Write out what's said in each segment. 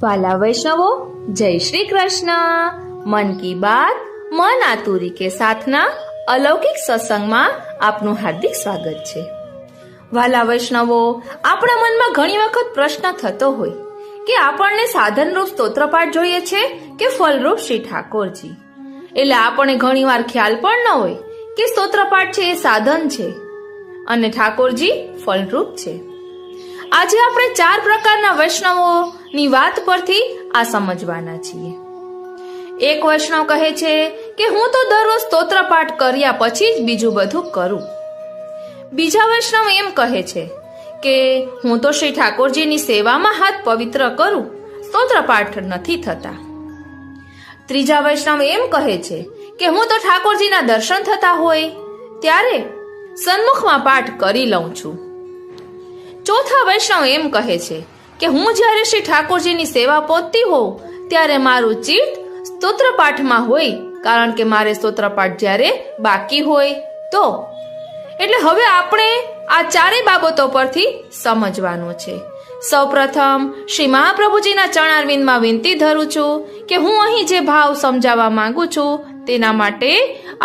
वाला वैष्णवो, जय श्री कृष्ण। मन की बात मन आतुरी के साथना अलौकिक सत्संगમાં આપનું હાર્દિક સ્વાગત છે। વાલા વૈષ્ણવો, આપણા મનમાં ઘણી વખત પ્રશ્ન થતો હોય કે આપણને સાધનરૂપ સ્તોત્રપાઠ જોઈએ છે કે ફલરૂપ શ્રી ઠાકોરજી। એટલે આપણને ઘણીવાર ખ્યાલ પણ ન હોય કે સ્તોત્રપાઠ છે એ સાધન છે અને ઠાકોરજી ફલરૂપ છે। આજે આપણે 4 પ્રકારના વૈષ્ણવોની વાત પરથી આ સમજવાના છીએ। એક વૈષ્ણવ કહે છે કે હું તો દરરોજ સ્તોત્રપાઠ કર્યા પછી જ બીજું બધું કરું। બીજા વૈષ્ણવ એમ કહે છે કે હું તો શ્રી ઠાકોરજીની સેવામાં હાથ પવિત્ર કરું, સ્તોત્રપાઠ નથી થતા। ત્રીજા વૈષ્ણવ એમ કહે છે કે હું તો ઠાકોરજીના દર્શન થતા હોય ત્યારે સન્મુખમાં પાઠ કરી લઉં છું। ચોથા વૈષ્ણવ એમ કહે છે કે હું જ્યારે શ્રી ઠાકોરજીની સેવા પહોંચતી હોઉં ત્યારે મારું ચિત્ત સ્તોત્રપાઠમાં હોય, કારણ કે મારે સ્તોત્રપાઠ જ્યારે બાકી હોય તો। એટલે હવે આપણે આ ચારેય બાબતો પરથી સમજવાનું છે। સૌપ્રથમ શ્રી મહાપ્રભુજીના ચરણારવિંદમાં વિનંતી ધરું છું કે હું અહીં જે ભાવ સમજાવવા માંગુ છું તેના માટે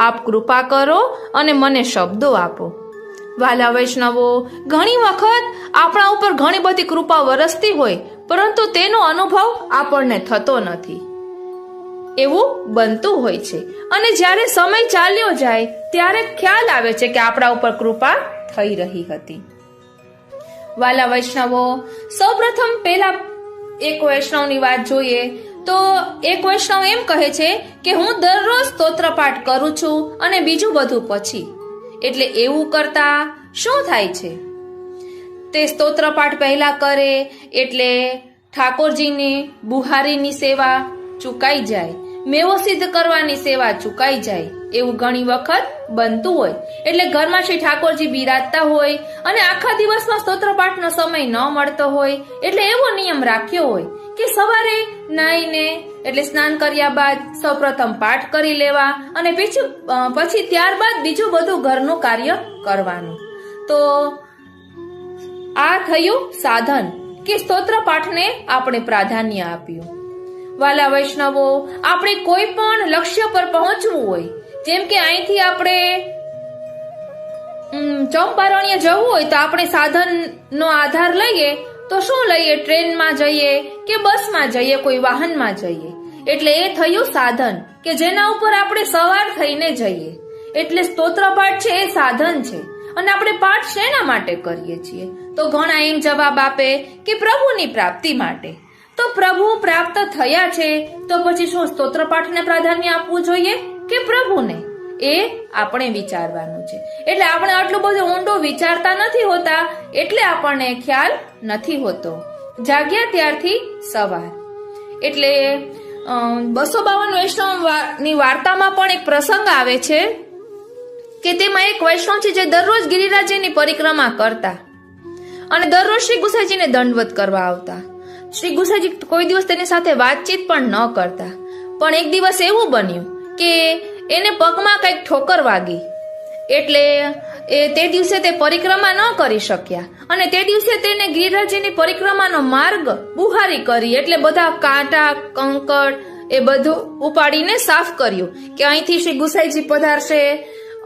આપ કૃપા કરો અને મને શબ્દો આપો। વાલા વૈષ્ણવો, ઘણી વખત આપણા ઉપર ઘણી બધી કૃપા વરસતી હોય પરંતુ તેનો અનુભવ આપણને થતો નથી, એવું બનતું હોય છે અને જ્યારે સમય ચાલ્યો જાય ત્યારે ખ્યાલ આવે છે કે આપણા ઉપર કૃપા થઈ રહી હતી। વાલા વૈષ્ણવો, સૌપ્રથમ પહેલા એક વૈષ્ણવની વાત જોઈએ તો એક વૈષ્ણવ એમ કહે છે કે હું દરરોજ સ્તોત્રપાઠ કરું છું અને બીજું બધું પછી। એટલે એવું કરતા શું થાય છે? તે સ્તોત્રપાઠ પહેલા કરે એટલે ઠાકોરજીની બુહારીની સેવા ચૂકાઈ જાય, મેવો સિદ્ધ કરવાની સેવા ચૂકાઈ જાય, એવું ઘણી વખત બનતું હોય। એટલે ઘરમાં શ્રી ઠાકોરજી બિરાજતા હોય અને આખા દિવસમાં સ્તોત્રપાઠનો સમય ન મળતો હોય એટલે એવો નિયમ રાખ્યો હોય કે સવારે નાહીને એટલે સ્નાન કર્યા બાદ સૌપ્રથમ પાઠ કરી લેવા અને પછી ત્યારબાદ બીજું બધું ઘરનું કાર્ય કરવાનું। તો આ થયું સાધન કે સ્તોત્રપાઠને આપણે પ્રાધાન્ય આપ્યું। વાલા વૈષ્ણવો, આપણે કોઈ પણ લક્ષ્ય પર પહોંચવું હોય, જેમ કે અહીંથી આપણે ચંપારણ્ય જવું હોય તો આપણે સાધનનો આધાર લઈએ તો શું લઈએ? ટ્રેનમાં જઈએ કે બસમાં જઈએ, કોઈ વાહનમાં જઈએ। એટલે એ થયું સાધન કે જેના ઉપર આપણે સવાર થઈને જઈએ। એટલે સ્તોત્રપાઠ છે એ સાધન છે અને આપણે પાઠ શેના માટે કરીએ છીએ? તો ઘણા એમ જવાબ આપે કે પ્રભુની પ્રાપ્તિ માટે। તો પ્રભુ પ્રાપ્ત થયા છે તો પછી શું સ્તોત્રપાઠને પ્રાધાન્ય આપવું જોઈએ કે પ્રભુને? એ આપણે વિચારવાનું છે। એટલે આપણે આટલું બધું ઊંડું વિચારતા નથી હોતા એટલે આપણને ખ્યાલ નથી હોતો। જાગ્યા ત્યારથી સવાર એટલે 252 વૈષ્ણવની વાર્તામાં પણ એક પ્રસંગ આવે છે કે તેમાં એક વૈષ્ણવ છે જે દરરોજ ગિરિરાજની પરિક્રમા કરતા અને દરરોજ શ્રી ગુસાઈજીને દંડવત કરવા આવતા। શ્રી ગુસાઈજી કોઈ દિવસ તેની સાથે વાતચીત પણ ન કરતા, પણ એક દિવસ એવું બન્યું કે એને પગમાં કંઈક ઠોકર વાગી એટલે તે દિવસે તે પરિક્રમા ન કરી શક્યા અને તે દિવસે તેને ગિરિરાજની પરિક્રમાનો માર્ગ બુહારી કરી, એટલે બધા કાંટા કંકર એ બધું ઉપાડીને સાફ કર્યું કે અહીંથી શ્રી ગુસાઈજી પધારશે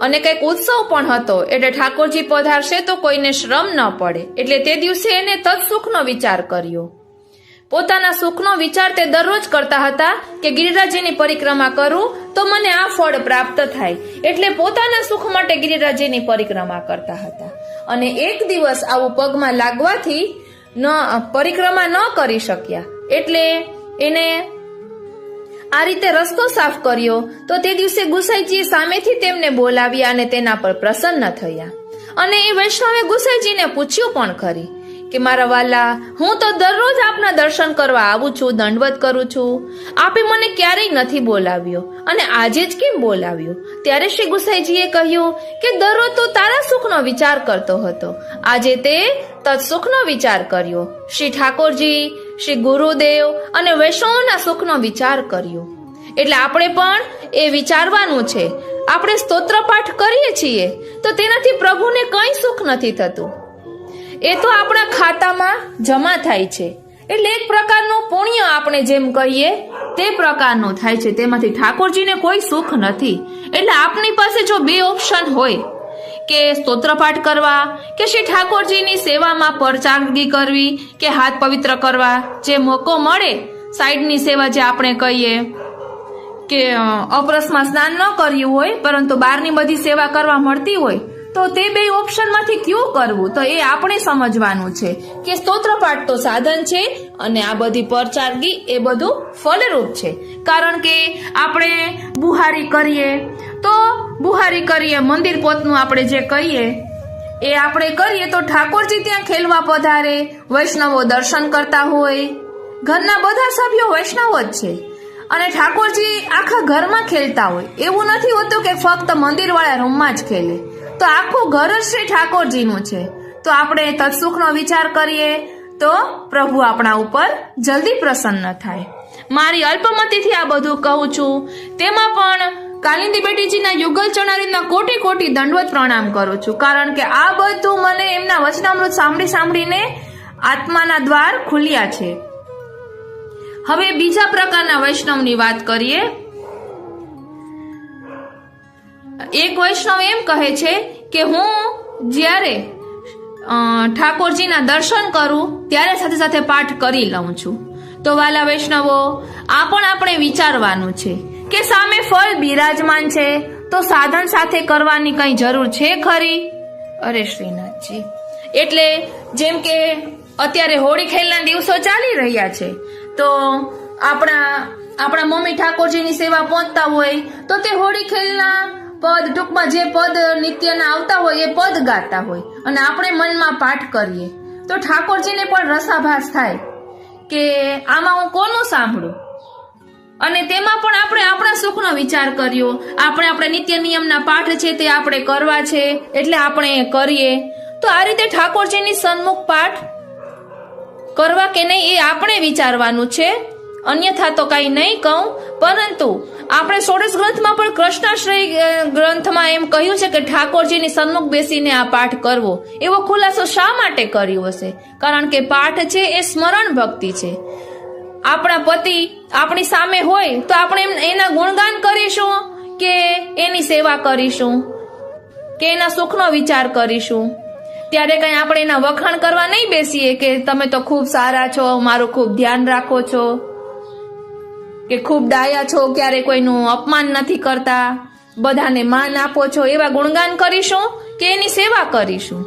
અને કંઈક ઉત્સવ પણ હતો એટલે ઠાકોરજી પધારશે તો કોઈને શ્રમ ન પડે। એટલે તે દિવસે એને તત્સુખનો વિચાર કર્યો। પોતાના સુખનો વિચાર તે દરરોજ કરતા હતા કે ગિરિરાજની પરિક્રમા કરું તો મને આ ફળ પ્રાપ્ત થાય, એટલે પોતાના સુખ માટે ગિરિરાજની પરિક્રમા કરતા હતા। અને એક દિવસ આવું પગમાં લાગવાથી પરિક્રમા ન કરી શક્યા એટલે એને આ રીતે રસ્તો સાફ કર્યો। તો તે દિવસે ગુસાઈજીએ સામેથી તેમને બોલાવ્યા અને તેના પર પ્રસન્ન થયા અને એ વૈષ્ણવે ગુસાઈજીને પૂછ્યું પણ ખરી કે મારા વાલા, હું તો દરરોજ આપના દર્શન કરવા આવું છું, દંડવત કરું છું, આપે મને ક્યારેય નથી બોલાવ્યો અને આજે જ કેમ બોલાવ્યો? ત્યારે શ્રી ગુસાઈજીએ કહ્યું કે દરરોજ તો તારા સુખનો વિચાર કરતો હતો, આજે તે તત્સુખનો વિચાર કર્યો। શ્રી ઠાકોરજી, શ્રી ગુરુદેવ અને વૈષ્ણવના સુખનો વિચાર કર્યો। એટલે આપણે પણ એ વિચારવાનું છે। આપણે સ્તોત્રપાઠ કરીએ છીએ તો તેનાથી પ્રભુને કંઈ સુખ નથી થતું, એ તો આપણા ખાતામાં જમા થાય છે। એટલે એક પ્રકારનું પુણ્ય આપણે જેમ કહીએ તે પ્રકારનું થાય છે, તેમાંથી ઠાકોરજીને કોઈ સુખ નથી. એટલે આપની પાસે જો બે ઓપ્શન હોય કે સ્તોત્રપાઠ કરવા કે શ્રી ઠાકોરજીની સેવામાં પરચાંદગી કરવી કે હાથ પવિત્ર કરવા, જે મોકો મળે સાઈડની સેવા જે આપણે કહીએ કે અપરસમાં સ્નાન ન કર્યું હોય પરંતુ બહારની બધી સેવા કરવા મળતી હોય, તો તે બે ઓપ્શનમાંથી કયું કરવું તો એ આપણે સમજવાનું છે કે સ્તોત્રપાઠ તો સાધન છે અને આ બધી પરચાંદગી એ બધું ફલરૂપ છે. કારણ કે આપણે બુહારી કરીએ મંદિર પોતનું આપણે જે કહીએ એ આપણે કરીએ તો ઠાકોરજી ત્યાં ખેલવા પધારે, વૈષ્ણવો દર્શન કરતા હોય, ઘરના બધા સભ્યો વૈષ્ણવો જ છે અને ઠાકોરજી આખા ઘરમાં ખેલતા હોય. એવું નથી હોતું કે ફક્ત મંદિરવાળા રૂમમાં જ ખેલે, તો આખું ઘર જ શ્રી ઠાકોરજીનું છે. તો આપણે તત્સુખનો વિચાર કરીએ તો પ્રભુ આપણા ઉપર જલ્દી પ્રસન્ન થાય. મારી અલ્પમતીથી આ બધું કહું છું, તેમાં પણ કાલિંદી બેટીજીના યુગલ ચણારીના કોટી કોટી દંડવત પ્રણામ કરું છું, કારણ કે આ બધું મને એમના વચનામૃત સાંભળીને આત્માના દ્વાર ખુલ્યા છે. હવે બીજા પ્રકારના વૈષ્ણવની વાત કરીએ. એક વૈષ્ણવ એમ કહે છે કે હું જ્યારે ઠાકોરજીના દર્શન કરું ત્યારે સાથે સાથે પાઠ કરી લઉં છું. તો વાલા વૈષ્ણવો, આ પણ આપણે વિચારવાનું છે કે સામે ફળ બિરાજમાન છે તો સાધન સાથે કરવાની કઈ જરૂર છે ખરી? અરે શ્રીનાથજી, એટલે જેમ કે અત્યારે હોળી ખેલના દિવસો ચાલી રહ્યા છે, તો આપણા મમ્મી ઠાકોરજીની સેવા પહોંચતા હોય તો તે હોળી ખેલના પદ, ટૂંકમાં જે પદ નિત્યના આવતા હોય એ પદ ગાતા હોય અને આપણે મનમાં પાઠ કરીએ તો ઠાકોરજીને પણ રસાભાસ થાય કે આમાં હું કોનું સાંભળું. અને તેમાં પણ આપણે આપણા સુખનો વિચાર કર્યો, આપણે નિત્ય નિયમના પાઠ છે તે આપણે કરવા છે એટલે આપણે કરીએ. તો આ રીતે ઠાકોરજીની સન્મુખ પાઠ કરવા કે નહીં એ આપણે વિચારવાનું છે. અન્યથા તો કઈ નહીં કહું, પરંતુ આપણે ષોડશ ગ્રંથમાં પણ કૃષ્ણાશ્રય ગ્રંથમાં એમ કહ્યું છે કે ઠાકોરજીની સન્મુખ બેસીને આ પાઠ કરવો. એવો ખુલાસો શા માટે કર્યો હશે? કારણ કે પાઠ છે એ સ્મરણ ભક્તિ છે. આપણા પતિ આપણી સામે હોય તો આપણે એના ગુણગાન કરીશું કે એની સેવા કરીશું કે એના સુખનો વિચાર કરીશું? ત્યારે કઈ આપણે એના વખાણ કરવા નહીં બેસીએ કે તમે તો ખૂબ સારા છો, મારું ખૂબ ધ્યાન રાખો છો, કે ખૂબ ડાયા છો, ક્યારે કોઈનું અપમાન નથી કરતા, બધાને માન આપો છો, એવા ગુણગાન કરીશું કે એની સેવા કરીશું?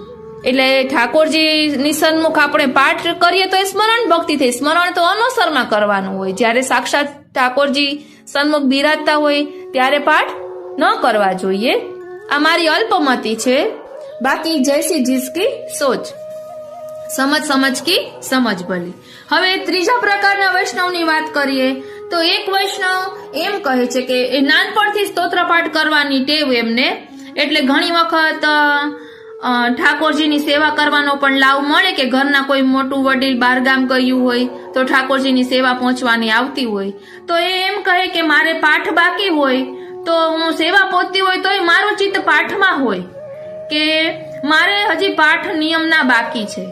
એટલે ઠાકોરજીની સન્મુખ આપણે પાઠ કરીએ તો એ સ્મરણ ભક્તિ થઈ. સ્મરણ તો અનુસરમાં કરવાનું હોય, જ્યારે સાક્ષાત ઠાકોરજી સન્મુખ બિરાજતા હોય ત્યારે પાઠ ન કરવા જોઈએ. આ મારી અલ્પમતી છે, બાકી જૈસી જીસકી સોચ, સમજ કી સમજ ભલી. હવે ત્રીજા પ્રકારના વૈષ્ણવની વાત કરીએ તો એક વૈષ્ણવ એમ કહે છે કે એ નાનપણથી સ્તોત્રપાઠ કરવાની ટેવ એમને, એટલે ઘણી વખત ઠાકોરજીની સેવા કરવાનો પણ લાભ મળે કે ઘરના કોઈ મોટું વડીલ બહારગામ ગયું હોય તો ઠાકોરજીની સેવા પહોંચવાની આવતી હોય, તો એ એમ કહે કે મારે પાઠ બાકી હોય તો હું સેવા પહોંચતી હોય તો મારું ચિત્ત પાઠમાં હોય કે મારે હજી પાઠ નિયમના બાકી છે,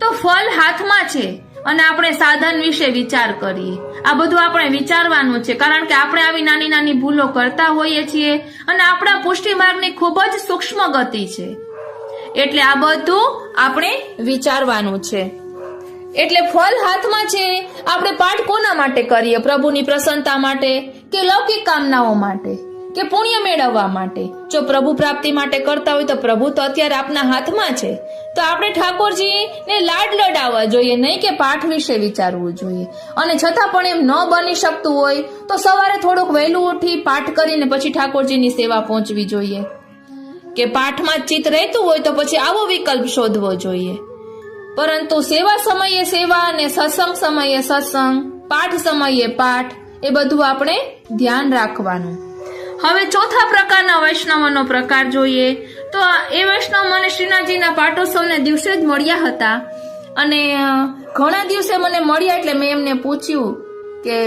તો ફળ હાથમાં છે અને આપણે સાધન વિશે વિચાર કરીએ. આ બધું આપણે વિચારવાનું છે, કારણ કે આપણે આવી નાની નાની ભૂલો કરતા હોઈએ છીએ અને આપણા પુષ્ટિ માર્ગની ખૂબ જ સૂક્ષ્મ ગતિ છે, એટલે આ બધું આપણે વિચારવાનું છે. એટલે ફળ હાથમાં છે. આપણે પાઠ કોના માટે કરીએ? પ્રભુની પ્રસન્નતા માટે કે લૌકિક કામનાઓ માટે કે પુણ્ય મેળવવા માટે? જો પ્રભુ પ્રાપ્તિ માટે કરતા હોય તો પ્રભુ તો અત્યારે આપના હાથમાં છે, તો આપણે ઠાકોરજીને લાડ લડાવવા જોઈએ, નહીં કે પાઠ વિશે વિચારવું જોઈએ. અને છતાં પણ એમ ન બની શકતું હોય તો સવારે થોડુંક વહેલું ઉઠી પાઠ કરીને પછી ઠાકોરજીની સેવા પહોંચવી જોઈએ. કે પાઠમાં ચિત્ત રહેતું હોય તો પછી આવો વિકલ્પ શોધવો જોઈએ. પરંતુ સેવા સમયે સેવા અને સત્સંગ સમયે સત્સંગ, પાઠ સમયે પાઠ, એ બધું આપણે ધ્યાન રાખવાનું. હવે ચોથા પ્રકારના વૈષ્ણવનો પ્રકાર જોઈએ તો એ વૈષ્ણવ મને શ્રીનાથજીના પાટોત્સવના દિવસે જ મળ્યા હતા અને ઘણા દિવસે મને મળ્યા એટલે મેં એમને પૂછ્યું કે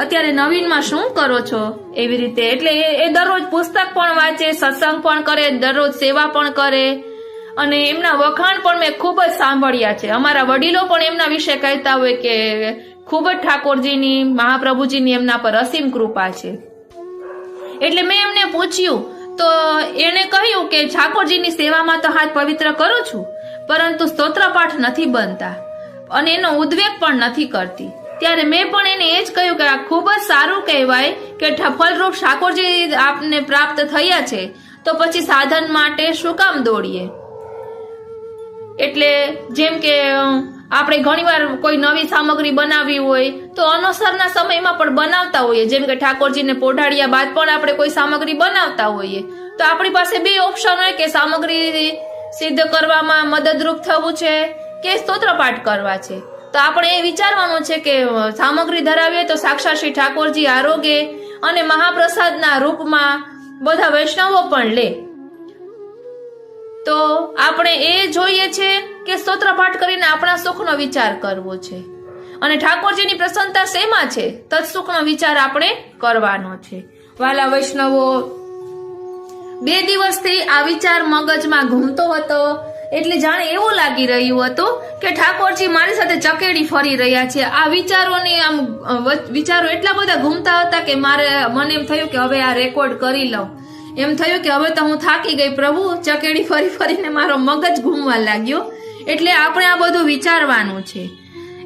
અત્યારે નવીનમાં શું કરો છો એવી રીતે. એટલે એ દરરોજ પુસ્તક પણ વાંચે, સત્સંગ પણ કરે, દરરોજ સેવા પણ કરે અને એમના વખાણ પણ મેં ખૂબ જ સાંભળ્યા છે. અમારા વડીલો પણ એમના વિશે કહેતા હોય કે ખૂબ જ ઠાકોરજીની, મહાપ્રભુજીની એમના પર અસીમ કૃપા છે. એટલે મેં એમને પૂછ્યું તો એને કહ્યું કે ઠાકોરજીની સેવામાં તો હાથ પવિત્ર કરું છું, પરંતુ સ્તોત્રપાઠ નથી બનતા અને એનો ઉદ્વેગ પણ નથી કરતી. ત્યારે મેં પણ એને એ જ કહ્યું કે આ ખૂબ જ સારું કહેવાય કે ફલરૂપ ઠાકોરજી આપને પ્રાપ્ત થયા છે, તો પછી સાધન માટે શું કામ દોડીએ. એટલે જેમ કે આપણે ઘણીવાર કોઈ નવી સામગ્રી બનાવવી હોય તો અનવસરના સમયમાં પણ બનાવતા હોઈએ. જેમ કે ઠાકોરજીને પોઢાડ્યા બાદ પણ આપણે કોઈ સામગ્રી બનાવતા હોઈએ તો આપણી પાસે બે ઓપ્શન હોય કે સામગ્રી સિદ્ધ કરવામાં મદદરૂપ થવું છે કે સ્તોત્રપાઠ કરવા છે. તો આપણે એ વિચારવાનું છે કે સામગ્રી ધરાવીએ તો સાક્ષાત શ્રી ઠાકોરજી આરોગે અને મહાપ્રસાદના રૂપમાં બધા વૈષ્ણવો પણ લે. તો આપણે એ જોઈએ છે કે સ્તોત્રપાઠ કરીને આપણા સુખનો વિચાર કરવો છે અને ઠાકોરજીની પ્રસન્નતા શેમાં છે તત્સુખનો વિચાર આપણે કરવાનો છે. વાલા વૈષ્ણવો, 2 દિવસથી આ વિચાર મગજમાં ઘૂમતો હતો. એટલે જાણે એવું લાગી રહ્યું હતું કે ઠાકોરજી મારી સાથે ચકેડી ફરી રહ્યા છે. આ વિચારોની વિચારો એટલા બધા ઘૂમતા હતા કે મને એમ થયું કે હવે આ રેકોર્ડ કરી લઉં. એમ થયું કે હવે તો હું થાકી ગઈ પ્રભુ, ચકેડી ફરી ફરીને મારો મગજ ઘૂમવા લાગ્યો. એટલે આપણે આ બધું વિચારવાનું છે.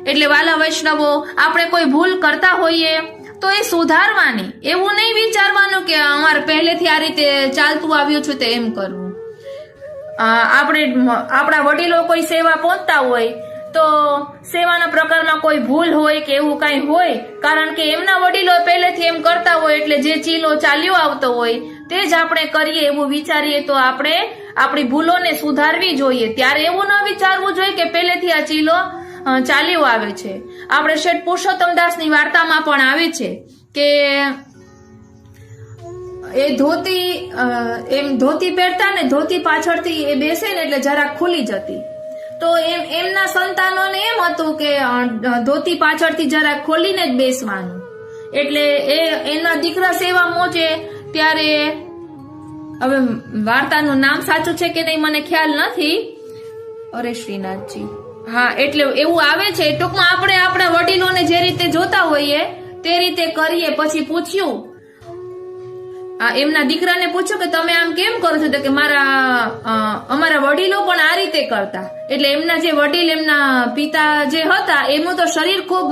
એટલે વાલા વૈષ્ણવો, આપણે કોઈ ભૂલ કરતા હોઈએ તો એ સુધારવાની, એવું નહીં વિચારવાનું કે અમારે પહેલેથી આ રીતે ચાલતું આવ્યું છે તો એમ કરવું. આપણે આપણા વડીલો કોઈ સેવા પહોંચતા હોય તો સેવાના પ્રકારમાં કોઈ ભૂલ હોય કે એવું કઈ હોય, કારણ કે એમના વડીલો પહેલેથી એમ કરતા હોય એટલે જે ચીલો ચાલ્યો આવતો હોય તે જ આપણે કરીએ એવું વિચારીએ તો આપણે આપણી ભૂલોને સુધારવી જોઈએ. ત્યારે એવું ન વિચારવું જોઈએ કે પહેલેથી આ ચીલો ચાલ્યો આવે છે. આપણે શેઠ પુરુષોત્તમદાસની વાર્તામાં પણ આવે છે કે એ ધોતી પહેરતા ને ધોતી પાછળથી એ બેસે ને એટલે જરાક ખુલી જતી. તો એમના સંતાનોને એમ હતું કે ધોતી પાછળથી જરાક ખોલીને જ બેસવાનું. એટલે એના દીકરા સેવા મોજે ત્યારે, હવે વાર્તાનું નામ સાચું છે કે નહીં મને ખ્યાલ નથી. અરે શ્રીનાથજી, હા, એટલે એવું આવે છે. ટૂંકમાં આપણે આપણા વડીલોને જે રીતે જોતા હોઈએ તે રીતે કરીએ. પછી પૂછ્યું, એમના દીકરાને પૂછ્યું કે તમે આમ કેમ કરો છો? તો કે અમારા વડીલો પણ આ રીતે કરતા. એટલે એમના જે વડીલ, એમના પિતા જે હતા એમનું તો શરીર ખૂબ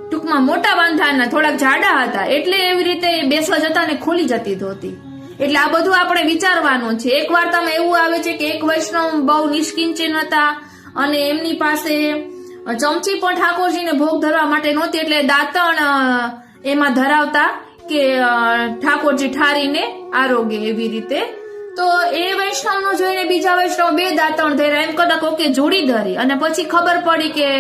ટૂંકમાં મોટા બાંધાના, થોડાક જાડા હતા. એટલે એવી રીતે બેસવા જતા ને ખુલી જતી ધોતી. એટલે આ બધું આપણે વિચારવાનું છે. એક વાર્તામાં એવું આવે છે કે એક વૈષ્ણવ બહુ નિષ્કિંચન હતા અને એમની પાસે ચમચી પણ ઠાકોરજીને ભોગ ધરવા માટે નહોતી. એટલે દાંતણ એમાં ધરાવતા કે ઠાકોરજી ઠારીને આરોગે એવી રીતે. તો એ વૈષ્ણવનું જોઈને બીજા વૈષ્ણવ 2 દાંતણ ધર્યા. એમ કરતા કોકે જોડી ધરી અને પછી ખબર પડી કે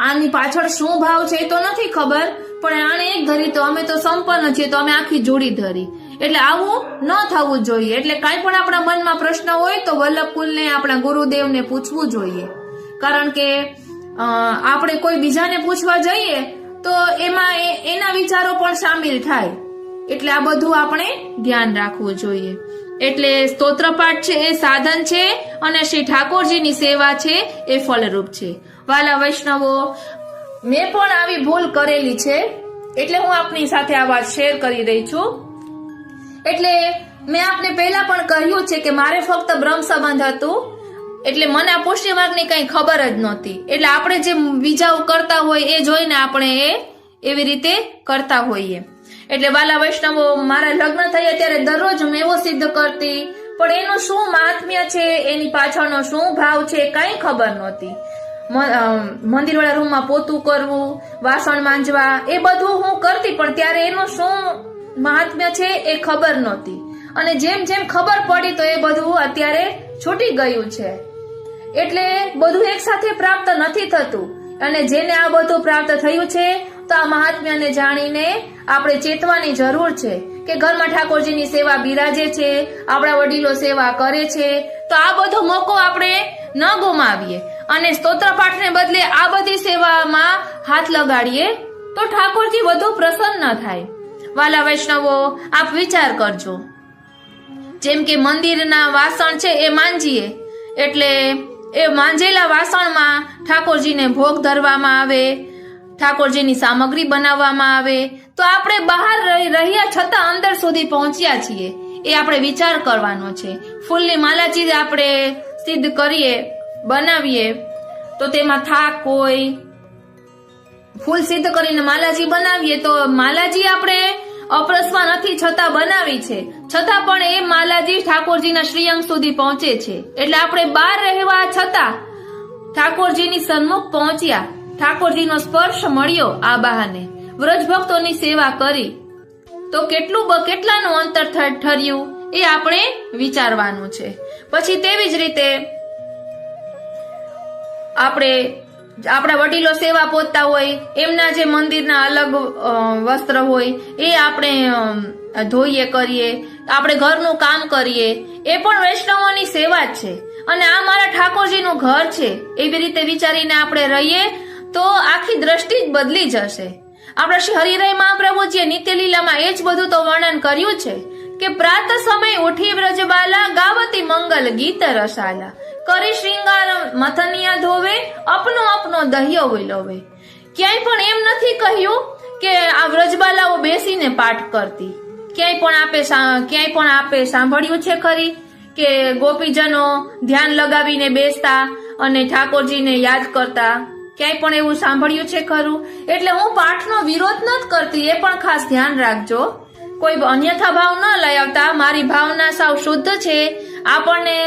આની પાછળ શું ભાવ છે એ તો નથી ખબર, પણ આને એક ધરી તો અમે તો સંપન્ન છીએ તો અમે આખી જોડી ધરી. એટલે આવું ન થવું જોઈએ. એટલે કાંઈ પણ આપણા મનમાં પ્રશ્ન હોય તો વલ્લભકુલને, આપણા ગુરુદેવને પૂછવું જોઈએ. કારણ કે આપણે કોઈ બીજાને પૂછવા જઈએ તો એમાં એના વિચારો પણ સામેલ થાય. એટલે આ બધું આપણે ધ્યાન રાખવું જોઈએ. એટલે સ્તોત્રપાઠ છે એ સાધન છે અને શ્રી ઠાકોરજીની સેવા છે એ ફલરૂપ છે. વાલા વૈષ્ણવો, મેં પણ આવી ભૂલ કરેલી છે એટલે હું આપની સાથે આ વાત શેર કરી રહી છું. એટલે મેં આપને પહેલા પણ કહ્યું છે કે મારે ફક્ત બ્રહ્મ સંબંધ હતું, એટલે મને આ પુષ્ટિ માર્ગની કઈ ખબર જ નહોતી. એટલે આપણે જે બીજાઓ કરતા હોય એ જોઈને આપણે એવી રીતે કરતા હોઈએ. એટલે વાલા વૈષ્ણવો, મારા લગ્ન થયા ત્યારે દરરોજ મેવો સિદ્ધ કરતી, પણ એનું શું મહાત્મ્ય છે, એની પાછળનો શું ભાવ છે કઈ ખબર નહોતી. મંદિરવાળા રૂમમાં પોતું કરવું, વાસણ માંજવા, એ બધું હું કરતી, પણ ત્યારે એનું શું મહાત્મ્ય છે એ ખબર નહોતી. અને જેમ જેમ ખબર પડી તો એ બધું અત્યારે છૂટી ગયું છે. એટલે બધું એક સાથે પ્રાપ્ત નથી થતું. અને જેને આ બધું પ્રાપ્ત થયું છે તો આ મહાત્મ્યને જાણીને આપણે ચેતવાની જરૂર છે કે ઘરમાં ઠાકોરજીની સેવા બિરાજે છે, આપણા વડીલો સેવા કરે છે, તો આ બધો મોકો આપણે ન ગુમાવીએ અને સ્તોત્રપાઠને બદલે આ બધી સેવામાં હાથ લગાડીએ તો ઠાકોરજી વધુ પ્રસન્ન થાય. વાલા વૈષ્ણવો, આપ વિચાર કરજો. જેમ કે મંદિરના વાસણ છે એ માંજીએ, એટલે એ માંજેલા વાસણમાં ઠાકોરજીને ભોગ ધરવામાં આવે, ઠાકોરજીની સામગ્રી બનાવવામાં આવે, તો આપણે બહાર રહ્યા છતાં અંદર સુધી પહોંચ્યા છીએ એ આપણે વિચાર કરવાનો છે. ફૂલની માલાજી આપણે સિદ્ધ કરીએ, બનાવીએ, તો તેમાં થાક હોય, ફૂલ સિદ્ધ કરીને માલાજી બનાવીએ તો માલાજી આપણે અપરસવા નથી છતાં બનાવી છે, છતાં પણ એ માલાજી ઠાકોરજીના શ્રીઅંગ સુધી પહોંચે છે. એટલે આપણે બહાર રહેવા છતાં ઠાકોરજીની સન્મુખ પહોંચ્યા, ઠાકોરજીનો સ્પર્શ મળ્યો. આ બહાને વ્રજ ભક્તોની સેવા કરી તો કેટલાનું અંતર ઠર્યું એ આપણે વિચારવાનું છે. પછી તેવી જ રીતે આપણા વડીલો સેવા પોતતા હોય, એમના જે મંદિરના અલગ વસ્ત્ર હોય એ આપણે ધોઈએ કરીએ, આપણે ઘરનું કામ કરીએ, એ પણ વૈષ્ણવોની સેવા જ છે. અને આ મારા ઠાકોરજીનું ઘર છે એવી રીતે વિચારીને આપણે રહીએ તો આખી દ્રષ્ટિ જ બદલી જશે. આપણા શ્રી હરિરાય મહાપ્રભુજીએ નિત્યલીલામાં એ જ બધું તો વર્ણન કર્યું છે કે પ્રાત સમય ઉઠી વ્રજબાલા ગાવતી મંગલ ગીત રસાલા, કરી શ્રીંગાર મથનિયા ધોવે, અપનો દહિયો વિલોવે. ક્યાંય પણ એમ નથી કહ્યું કે આ વ્રજબાલાઓ બેસીને પાઠ કરતી. ક્યાંય પણ આપે સાંભળ્યું છે ખરી કે ગોપીજનો ધ્યાન લગાવીને બેસતા અને ઠાકોરજીને યાદ કરતા? ક્યાંય પણ એવું સાંભળ્યું છે ખરું? એટલે હું પાઠનો વિરોધ નથી કરતી, એ પણ ખાસ ધ્યાન રાખજો. કોઈ અન્યથા ભાવ ન લઈ આવતા. મારી ભાવના સાવ શુદ્ધ છે. આપણને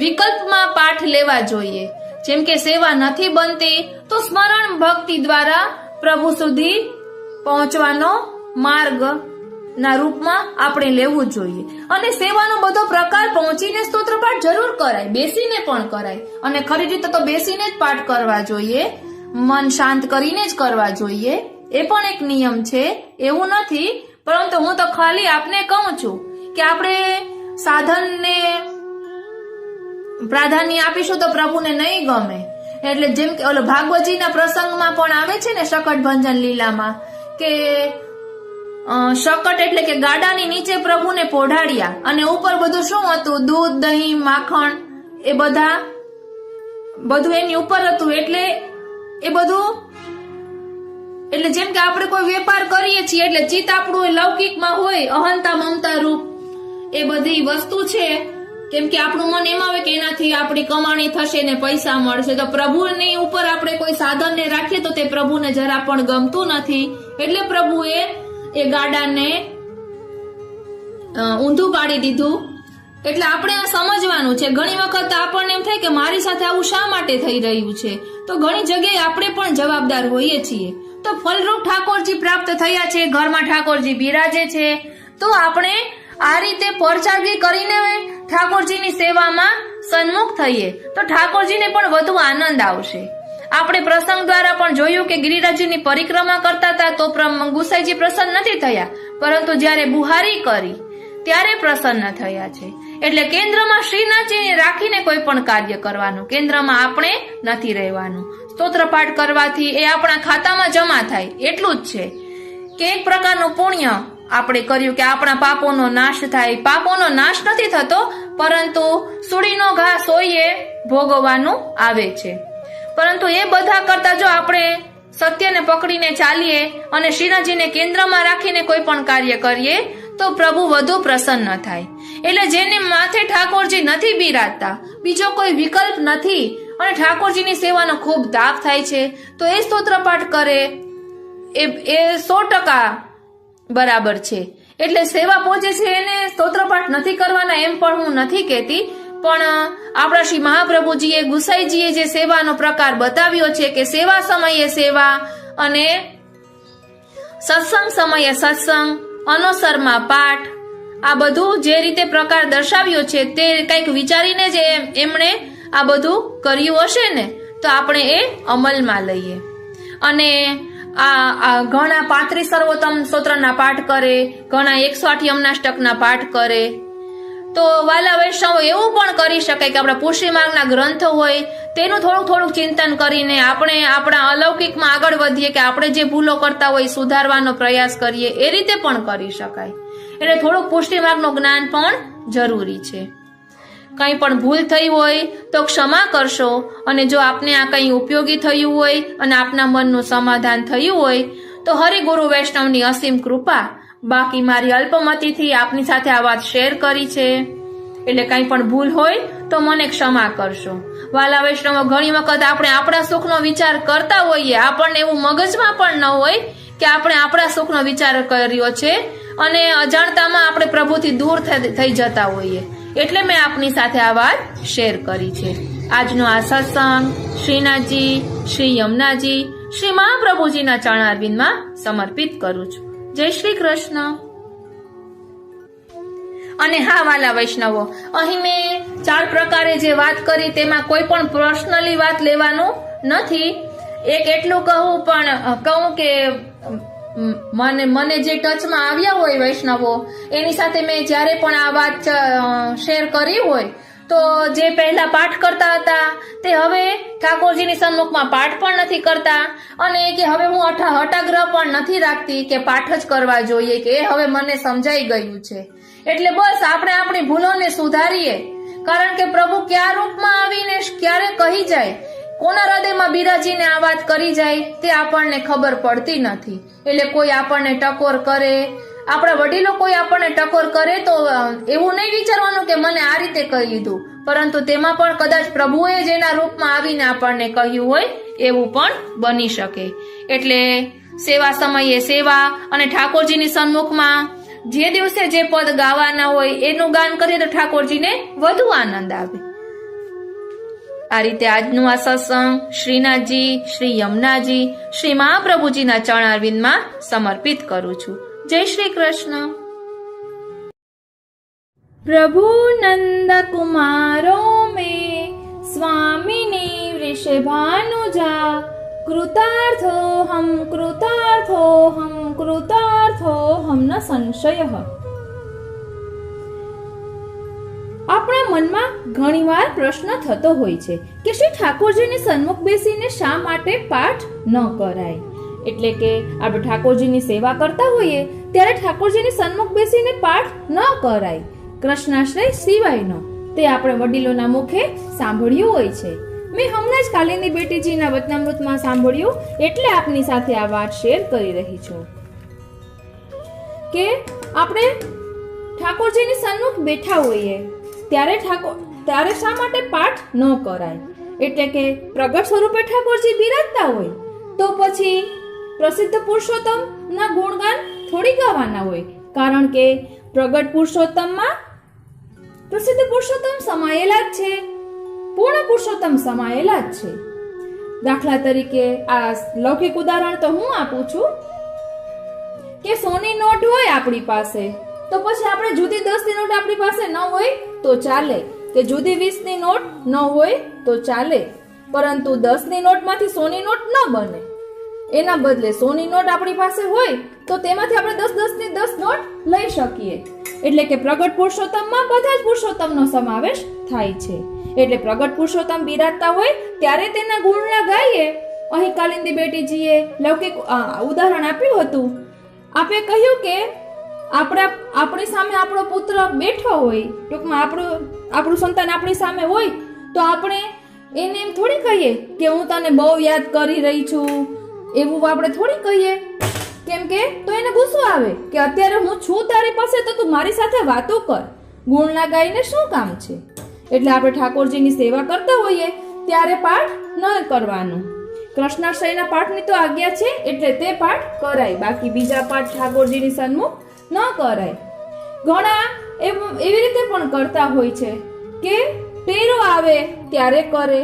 વિકલ્પમાં પાઠ લેવા જોઈએ. જેમ કે સેવા નથી બનતી તો સ્મરણ ભક્તિ દ્વારા પ્રભુ સુધી પહોંચવાનો માર્ગ ના રૂપમાં આપણે લેવું જોઈએ. અને સેવાનો બધો પ્રકાર પહોંચીને સ્તોત્ર પાઠ જરૂર કરાય, બેસીને પણ કરાય. અને ખરી રીતે તો બેસીને જ પાઠ કરવા જોઈએ, મન શાંત કરીને જ કરવા જોઈએ. એ પણ એક નિયમ છે, એવું નથી. પરંતુ હું તો ખાલી આપને કહું છું કે આપણે સાધનને પ્રાધાન્ય આપીશું તો પ્રભુને નહીં ગમે. એટલે જેમ કે ઓલો ભાગવતજીના પ્રસંગમાં પણ આવે છે ને, શકટ ભંજન લીલામાં, કે શકટ એટલે કે ગાડાની નીચે પ્રભુને પોઢાડ્યા અને ઉપર બધું શું હતું? દૂધ, દહીં, માખણ, એ બધું એની ઉપર હતું. એટલે જેમ કે આપણે કોઈ વેપાર કરીએ છીએ એટલે ચિત્ત આપણું લૌકિકમાં હોય, અહંતા મમતા રૂપ એ બધી વસ્તુ છે. કેમ કે આપણું મન એમાં આવે કે એનાથી આપણી કમાણી થશે ને પૈસા મળશે. તો પ્રભુની ઉપર આપણે કોઈ સાધનને રાખીએ તો તે પ્રભુને જરા પણ ગમતું નથી. એટલે પ્રભુએ એ ગાડાને ઊંધું પાડી દીધું. એટલે આપણે આ સમજવાનું છે. ઘણી વખત આપણને એમ થાય કે મારી સાથે આવું શા માટે થઈ રહ્યું છે, તો ઘણી જગ્યાએ આપણે પણ જવાબદાર હોઈએ છીએ. તો ફલરૂપ ઠાકોરજી પ્રાપ્ત થયા છે, ઘરમાં ઠાકોરજી બિરાજે છે, તો આપણે આ રીતે પરચાર્ગી કરીને ઠાકોરજીની સેવામાં સન્મુખ થઈએ તો ઠાકોરજીને પણ વધુ આનંદ આવશે. આપણે પ્રસંગ દ્વારા પણ જોયું કે ગિરિરાજની પરિક્રમા કરતા હતા તો ગુસાઈજી પ્રસન્ન નથી થયા, પરંતુ જ્યારે બુહારી કરી ત્યારે પ્રસન્ન થયા છે. એટલે કેન્દ્રમાં શ્રીનાથજીને રાખીને કોઈ પણ કાર્ય કરવાનું, કેન્દ્રમાં આપણે નથી રહેવાનું. સ્તોત્ર પાઠ કરવાથી એ આપણા ખાતામાં જમા થાય એટલું જ છે કે એક પ્રકારનું પુણ્ય આપણે કર્યું કે આપણા પાપોનો નાશ થાય. પાપોનો નાશ નથી થતો, પરંતુ સૂડીનો ઘા સોઈએ ભોગવવાનું આવે છે. પરંતુ એ બધા કરતા જો આપણે સત્યને પકડીને ચાલીએ અને શ્રીનાથજીને કેન્દ્રમાં રાખીને કોઈ પણ કાર્ય કરીએ તો પ્રભુ વધુ પ્રસન્ન થાય. એટલે જેને માથે ઠાકોરજી નથી બિરાજતા, બીજો કોઈ વિકલ્પ નથી અને ઠાકોરજીની સેવાનો ખૂબ તાપ થાય છે, તો એ સ્તોત્ર પાઠ કરે એ 100% બરાબર છે. એટલે સેવા પહોંચે છે એને સ્તોત્ર પાઠ નથી કરવાના એમ પણ હું નથી કહેતી, પણ આપણા શ્રી મહાપ્રભુજીએ ગુસાઈજીએ જે સેવાનો પ્રકાર બતાવ્યો છે કે સેવા સમયે સેવા અને સત્સંગ સમયે સત્સંગ, અનોસરમાં પાઠ, આ બધું જે રીતે પ્રકાર દર્શાવ્યો છે તે કંઈક વિચારીને જ એમણે આ બધું કર્યું હશે ને, તો આપણે એ અમલમાં લઈએ. અને આ ઘણા 35 સર્વોત્તમ સ્તોત્રના પાઠ કરે, ઘણા 108 યમનાષ્ટકના પાઠ કરે. તો વાલા વૈષ્ણવો એવું પણ કરી શકાય કે આપણા પુષ્ટિ માર્ગના ગ્રંથો હોય તેનું થોડુંક ચિંતન કરીને આપણે આપણા અલૌકિકમાં આગળ વધીએ, કે આપણે જે ભૂલો કરતા હોય સુધારવાનો પ્રયાસ કરીએ, એ રીતે પણ કરી શકાય. એટલે થોડુંક પુષ્ટિ માર્ગનું જ્ઞાન પણ જરૂરી છે. કંઈ પણ ભૂલ થઈ હોય તો ક્ષમા કરશો, અને જો આપને આ કંઈ ઉપયોગી થયું હોય અને આપના મનનું સમાધાન થયું હોય તો હરિગુરુ વૈષ્ણવની અસીમ કૃપા. બાકી મારી અલ્પમતીથી આપની સાથે આ વાત શેર કરી છે, એટલે કંઈ પણ ભૂલ હોય તો મને ક્ષમા કરશો. વાલા વૈષ્ણવો, ઘણી વખત આપણે આપણા સુખનો વિચાર કરતા હોઈએ, આપણને એવું મગજમાં પણ ન હોય કે આપણે આપણા સુખનો વિચાર કર્યો છે, અને અજાણતામાં આપણે પ્રભુથી દૂર થઈ જતા હોઈએ. એટલે મેં આપની સાથે આ વાત શેર કરી છે. આજનો આ સત્સંગ શ્રીનાથજી, શ્રી યમુનાજી, શ્રી મહાપ્રભુજીના ચરણારવિંદમાં સમર્પિત કરું છું. જય શ્રી કૃષ્ણ. અને હા વાલા વૈષ્ણવો, અહીં મેં 4 પ્રકારે જે વાત કરી તેમાં કોઈ પણ પર્સનલી વાત લેવાનું નથી. એક એટલું કહું કે મને જે ટચમાં આવ્યા હોય વૈષ્ણવો, એની સાથે મેં જ્યારે પણ આ વાત શેર કરી હોય તો જે પહેલા પાઠ કરતા હતા તે હવે ઠાકોરજીની સન્મુખમાં પાઠ પણ નથી કરતા, અને કે હવે હું હટાગ્રહ પણ નથી રાખતી કે પાઠ જ કરવા જોઈએ, કે હવે મને સમજાઈ ગયું છે. એટલે બસ આપણે આપણી ભૂલોને સુધારીએ, કારણ કે પ્રભુ કયા રૂપમાં આવીને ક્યારે કહી જાય, કોના હૃદયમાં બિરાજીને આ વાત કરી જાય તે આપણને ખબર પડતી નથી. એટલે કોઈ આપણને ટકોર કરે, આપણા વડીલો કોઈ આપણને ટકોર કરે તો એવું નહીં વિચારવાનું કે મને આ રીતે કહી દીધું, પરંતુ તેમાં પણ કદાચ પ્રભુએ જ એના રૂપમાં આવીને આપણને કહ્યું હોય એવું પણ બની શકે. એટલે સેવા સમયે સેવા, અને ઠાકોરજીની સન્મુખમાં જે દિવસે જે પદ ગાવાના હોય એનું ગાન કરીએ તો ઠાકોરજીને વધુ આનંદ આવે. આ રીતે આજનું આ સત્સંગ શ્રીનાથજી, શ્રી યમુનાજી, શ્રી મહાપ્રભુજીના ચરણારવિંદમાં સમર્પિત કરું છું. જય શ્રી કૃષ્ણ. પ્રભુ નંદ કુમારો મેં સ્વામિની વૃષભાનુજા, કૃતાર્થોહમ કૃતાર્થોહમ કૃતાર્થોહમ ન સંશય. આપણા મનમાં ઘણીવાર પ્રશ્ન થતો હોય છે કે શ્રી ઠાકોરજીની સન્મુખ બેસીને શા માટે પાઠ ન કરાય. એટલે કે આપણે ઠાકોરજીની સેવા કરતા હોઈએ ત્યારે ઠાકોરજીની સન્મુખ બેસીને પાઠ ન કરાય, કૃષ્ણાશ્રય સિવાયનો. તે આપણે વડીલોના મુખે સાંભળ્યું હોય છે. મેં હમણાં જ કાલિંદી બેટીજીના વચનામૃતમાં સાંભળ્યું, એટલે આપની સાથે આ વાત શેર કરી રહી છું કે આપણે ઠાકોરજીની સન્મુખ બેઠા હોઈએ ત્યારે શા માટે પાઠ ન કરાય. એટલે કે પ્રગટ સ્વરૂપે ઠાકોરજી બિરાજતા હોય તો પછી પ્રસિદ્ધ પુરુષોત્તમ ના ગુણગાન થોડી ગાવાના હોય, કારણ કે પ્રગટ પુરુષોત્તમમાં પ્રસિદ્ધ પુરુષોત્તમ સમાયેલા જ છે, પૂર્ણ પુરુષોત્તમ સમાયેલા જ છે. દાખલા તરીકે આ લૌકિક ઉદાહરણ તો હું આપું છું કે સોની નોટ હોય આપણી પાસે, તો પછી આપણે જુદી 10 ની નોટ આપણી પાસે ન હોય તો ચાલે, કે જુદી 20 ની નોટ ન હોય તો ચાલે, પરંતુ 10 ની નોટમાંથી સોની નોટ ન બને. એના બદલે સોની નોટ આપણી પાસે હોય તો તેમાંથી આપણે 10 ની 10 નોટ લઈ શકીએ. એટલે કે પ્રગટ પુરુષોત્તમમાં બધા જ પુરુષોત્તમનો સમાવેશ થાય છે. એટલે પ્રગટ પુરુષોત્તમ બિરાજતા હોય ત્યારે તેના ગુણના ગાઈએ. અહીં કાલિંદી બેટીજીએ લૌકિક ઉદાહરણ આપ્યું હતું. આપે કહ્યું કે આપણી સામે આપણો પુત્ર બેઠો હોય, ટૂંકમાં આપણું સંતાન આપણી સામે હોય તો આપણે એને એમ થોડી કહીએ કે હું તને બહુ યાદ કરી રહી છું, એવું આપણે થોડી કહીએ. કેમ કે તો એને ગુસ્સો આવે કે અત્યારે હું છું તારી પાસે તો તું મારી સાથે વાતો કર, ગુણના ગાઈને શું કામ છે. એટલે આપણે ઠાકોરજીની સેવા કરતા હોઈએ ત્યારે પાઠ ન કરવાનું. કૃષ્ણાશ્રયના પાઠની તો આજ્ઞા છે એટલે તે પાઠ કરાય, બાકી બીજા પાઠ ઠાકોરજીની સન્મુખ ન કરાય. ઘણા એવી રીતે પણ કરતા હોય છે કે ટેરો આવે ત્યારે કરે.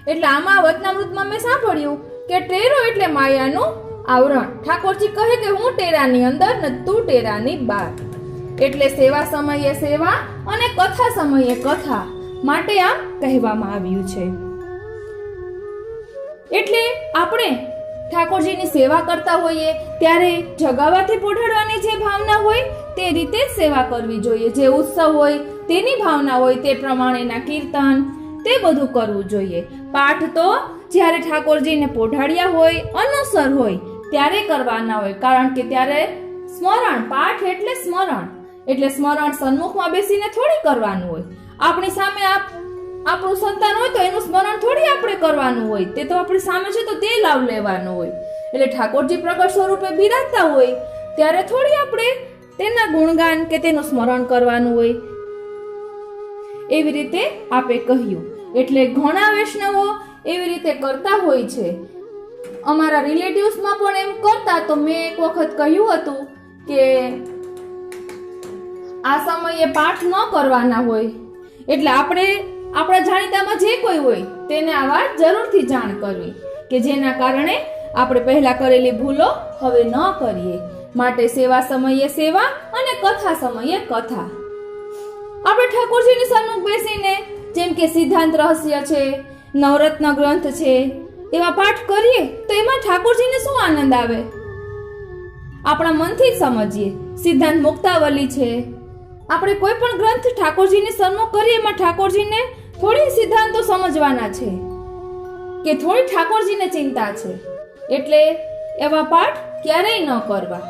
એટલે આમાં વચનામૃતમાં મેં સાંભળ્યું કે ટેરો એટલે માયાનું આવરણ. ઠાકોરજી કહે કે હું ટેરાની અંદર ને તું ટેરાની બહાર. એટલે સેવા સમયે સેવા અને કથા સમયે કથા માટે આમ કહેવામાં આવ્યું છે. એટલે આપણે ઠાકોરજીની સેવા કરતા હોઈએ ત્યારે જગાવાથી પોઢાડવાની જે ભાવના હોય તે રીતે જ સેવા કરવી જોઈએ. જે ઉત્સવ હોય તેની ભાવના હોય તે પ્રમાણેના કીર્તન તે બધું કરવું જોઈએ. પાઠ તો જ્યારે ઠાકોરજીને પોઢાડ્યા હોય, અનુસર હોય ત્યારે કરવાના હોય, કારણ કે ત્યારે સ્મરણ, પાઠ એટલે સ્મરણ. એટલે સ્મરણ સન્મુખમાં બેસીને થોડી કરવાનું હોય. આપણી સામે આપણું સંતાન હોય તો એનું સ્મરણ થોડી આપણે કરવાનું હોય, તે તો આપણી સામે છે તો તે લાભ લેવાનો હોય. એટલે ઠાકોરજી પ્રગટ સ્વરૂપે બિરાજતા હોય ત્યારે થોડી આપણે તેના ગુણગાન કે તેનું સ્મરણ કરવાનું હોય. એવી રીતે આપે કહ્યું. એટલે ઘણા વૈષ્ણવો એવી રીતે કરતા હોય છે. અમારા રિલેટિવ્સમાં પણ એમ કરતા. તો મેં એક વખત કહ્યું હતું કે આ સમયે પાઠ ન કરવાના હોય, એટલે આપણે આપણા જાણીતામાં જે કોઈ હોય તેને આ વાત જરૂરથી જાણ કરવી કે જેના કારણે આપણે પહેલા કરેલી ભૂલો હવે ન કરીએ. માટે સેવા સમયે સેવા અને કથા સમયે કથા. આપણે ઠાકોરજીની સન્મુખ બેસીને જેમ કે સિદ્ધાંત રહસ્ય છે, નવરત્ન ગ્રંથ છે, એવા પાઠ કરીએ તો એમાં ઠાકોરજીને શું આનંદ આવે? આપણા મનથી જ સમજીએ. સિદ્ધાંત મુક્તાવલી છે, આપણે કોઈ પણ ગ્રંથ ઠાકોરજીની સન્મુખ કરીએ એમાં ઠાકોરજીને થોડી સિદ્ધાંતો સમજવાના છે કે થોડી ઠાકોરજીને ચિંતા છે. એટલે એવા પાઠ ક્યારેય ન કરવા.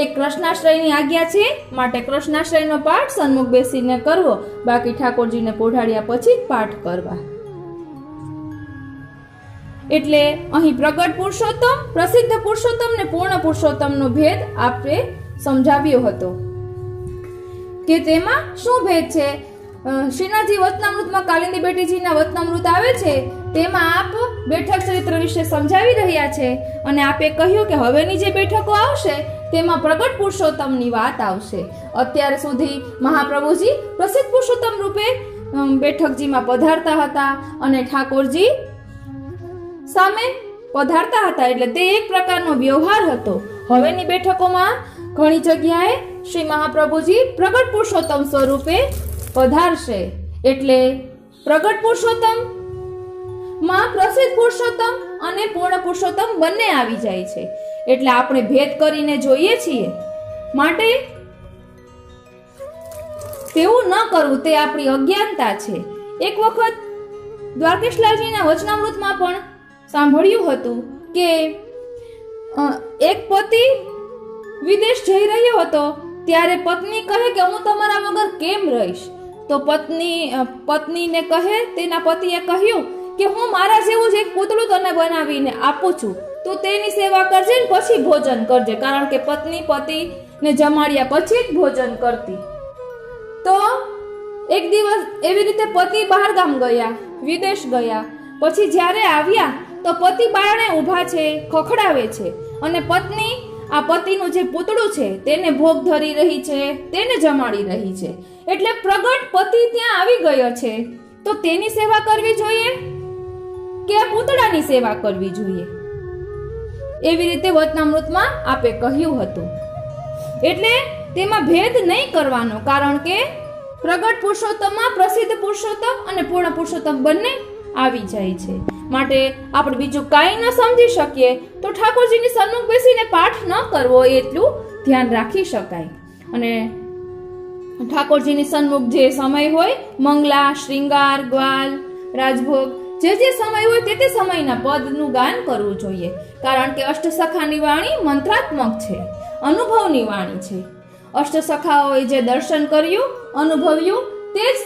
એક કૃષ્ણાશ્રયની આજ્ઞા છે, માટે કૃષ્ણાશ્રયનો પાઠ સન્મુખ બેસીને કરવો, બાકી ઠાકોરજીને પોઢાડ્યા પછી જ પાઠ કરવા. એટલે અહીં પ્રગટ પુરુષોત્તમ, પ્રસિદ્ધ પુરુષોત્તમ ને પૂર્ણ પુરુષોત્તમનો ભેદ આપણે સમજાવ્યો હતો કે તેમાં શું ભેદ છે. શ્રીનાથજી વચનામૃતમાં કાલિંદી બેટીજીના વચનામૃત આવે છે, તેમાં આપ બેઠક ચરિત્ર વિશે સમજાવી રહ્યા છે અને આપે કહ્યું કે હવેની જે બેઠકો આવશે તેમાં પ્રગટ પુરુષોત્તમની વાત આવશે. અત્યાર સુધી મહાપ્રભુજી પ્રસિદ્ધ પુરુષોત્તમ રૂપે બેઠકજીમાં પધારતા હતા અને ઠાકોરજી સામે પધારતા હતા, એટલે તે એક પ્રકારનો વ્યવહાર હતો. હવેની બેઠકોમાં ઘણી જગ્યાએ શ્રી મહાપ્રભુજી પ્રગટ પુરુષોત્તમ સ્વરૂપે પધારશે. એટલે પ્રગટ પુરુષોત્તમ માં પ્રસિદ્ધ પુરુષોત્તમ અને પૂર્ણ પુરુષોત્તમ બંને આવી જાય છે. એટલે આપણે ભેદ કરીને જોઈએ છીએ, માટે તેવું ન કરવું તે આપણી અજ્ઞાનતા છે. એક વખત દ્વારકેશલાલજીના વચનામૃતમાં પણ સાંભળ્યું હતું કે એક પતિ વિદેશ જઈ રહ્યો હતો, ત્યારે પત્ની કહે કે હું તમારા વગર કેમ રહીશ? તો પત્નીને કહે, તેના પતિએ કહ્યું કે હું મારા જેવું જ એક પૂતળું તને બનાવીને આપું છું, તો તેની સેવા કરજે ને પછી ભોજન કરજે. કારણ કે પત્ની પતિને જમાડ્યા પછી જ ભોજન કરતી. તો એક દિવસ એવી રીતે પતિ બહાર ગામ ગયા, વિદેશ ગયા. પછી જ્યારે આવ્યા તો પતિ બારણે ઊભા છે, ખખડાવે છે, અને પત્ની આ પતિનું જે પૂતળું છે તેને ભોગ ધરી રહી છે, તેને જમાડી રહી છે. એટલે પ્રગટ પતિ ત્યાં આવી ગયો છે, તો તેની સેવા કરવી જોઈએ કે આ પૂતળાની સેવા કરવી જોઈએ? એવી રીતે વચનામૃતમાં આપે કહ્યું હતું. એટલે તેમાં ભેદ નહીં કરવાનો, કારણ કે પ્રગટ પુરુષોત્તમમાં પ્રસિદ્ધ પુરુષોત્તમ અને પૂર્ણ પુરુષોત્તમ બંને આવી જાય છે. માટે આપણે બીજું કાંઈ ન સમજી શકીએ તો ઠાકોરજીની સન્મુખ બેસીને પાઠ ન કરવો, એટલું ધ્યાન રાખી શકાય. અને ઠાકોરજીની સન્મુખ જે સમય હોય, મંગલા, શ્રૃંગાર, ગ્વાલ, રાજભોગ, જે સમય હોય તે સમયના પદનું ગાન કરવું જોઈએ. કારણ કે અષ્ટસખાની વાણી મંત્રાત્મક છે, અનુભવની વાણી છે. અષ્ટસખાઓએ જે દર્શન કર્યું, અનુભવ્યું, તે જ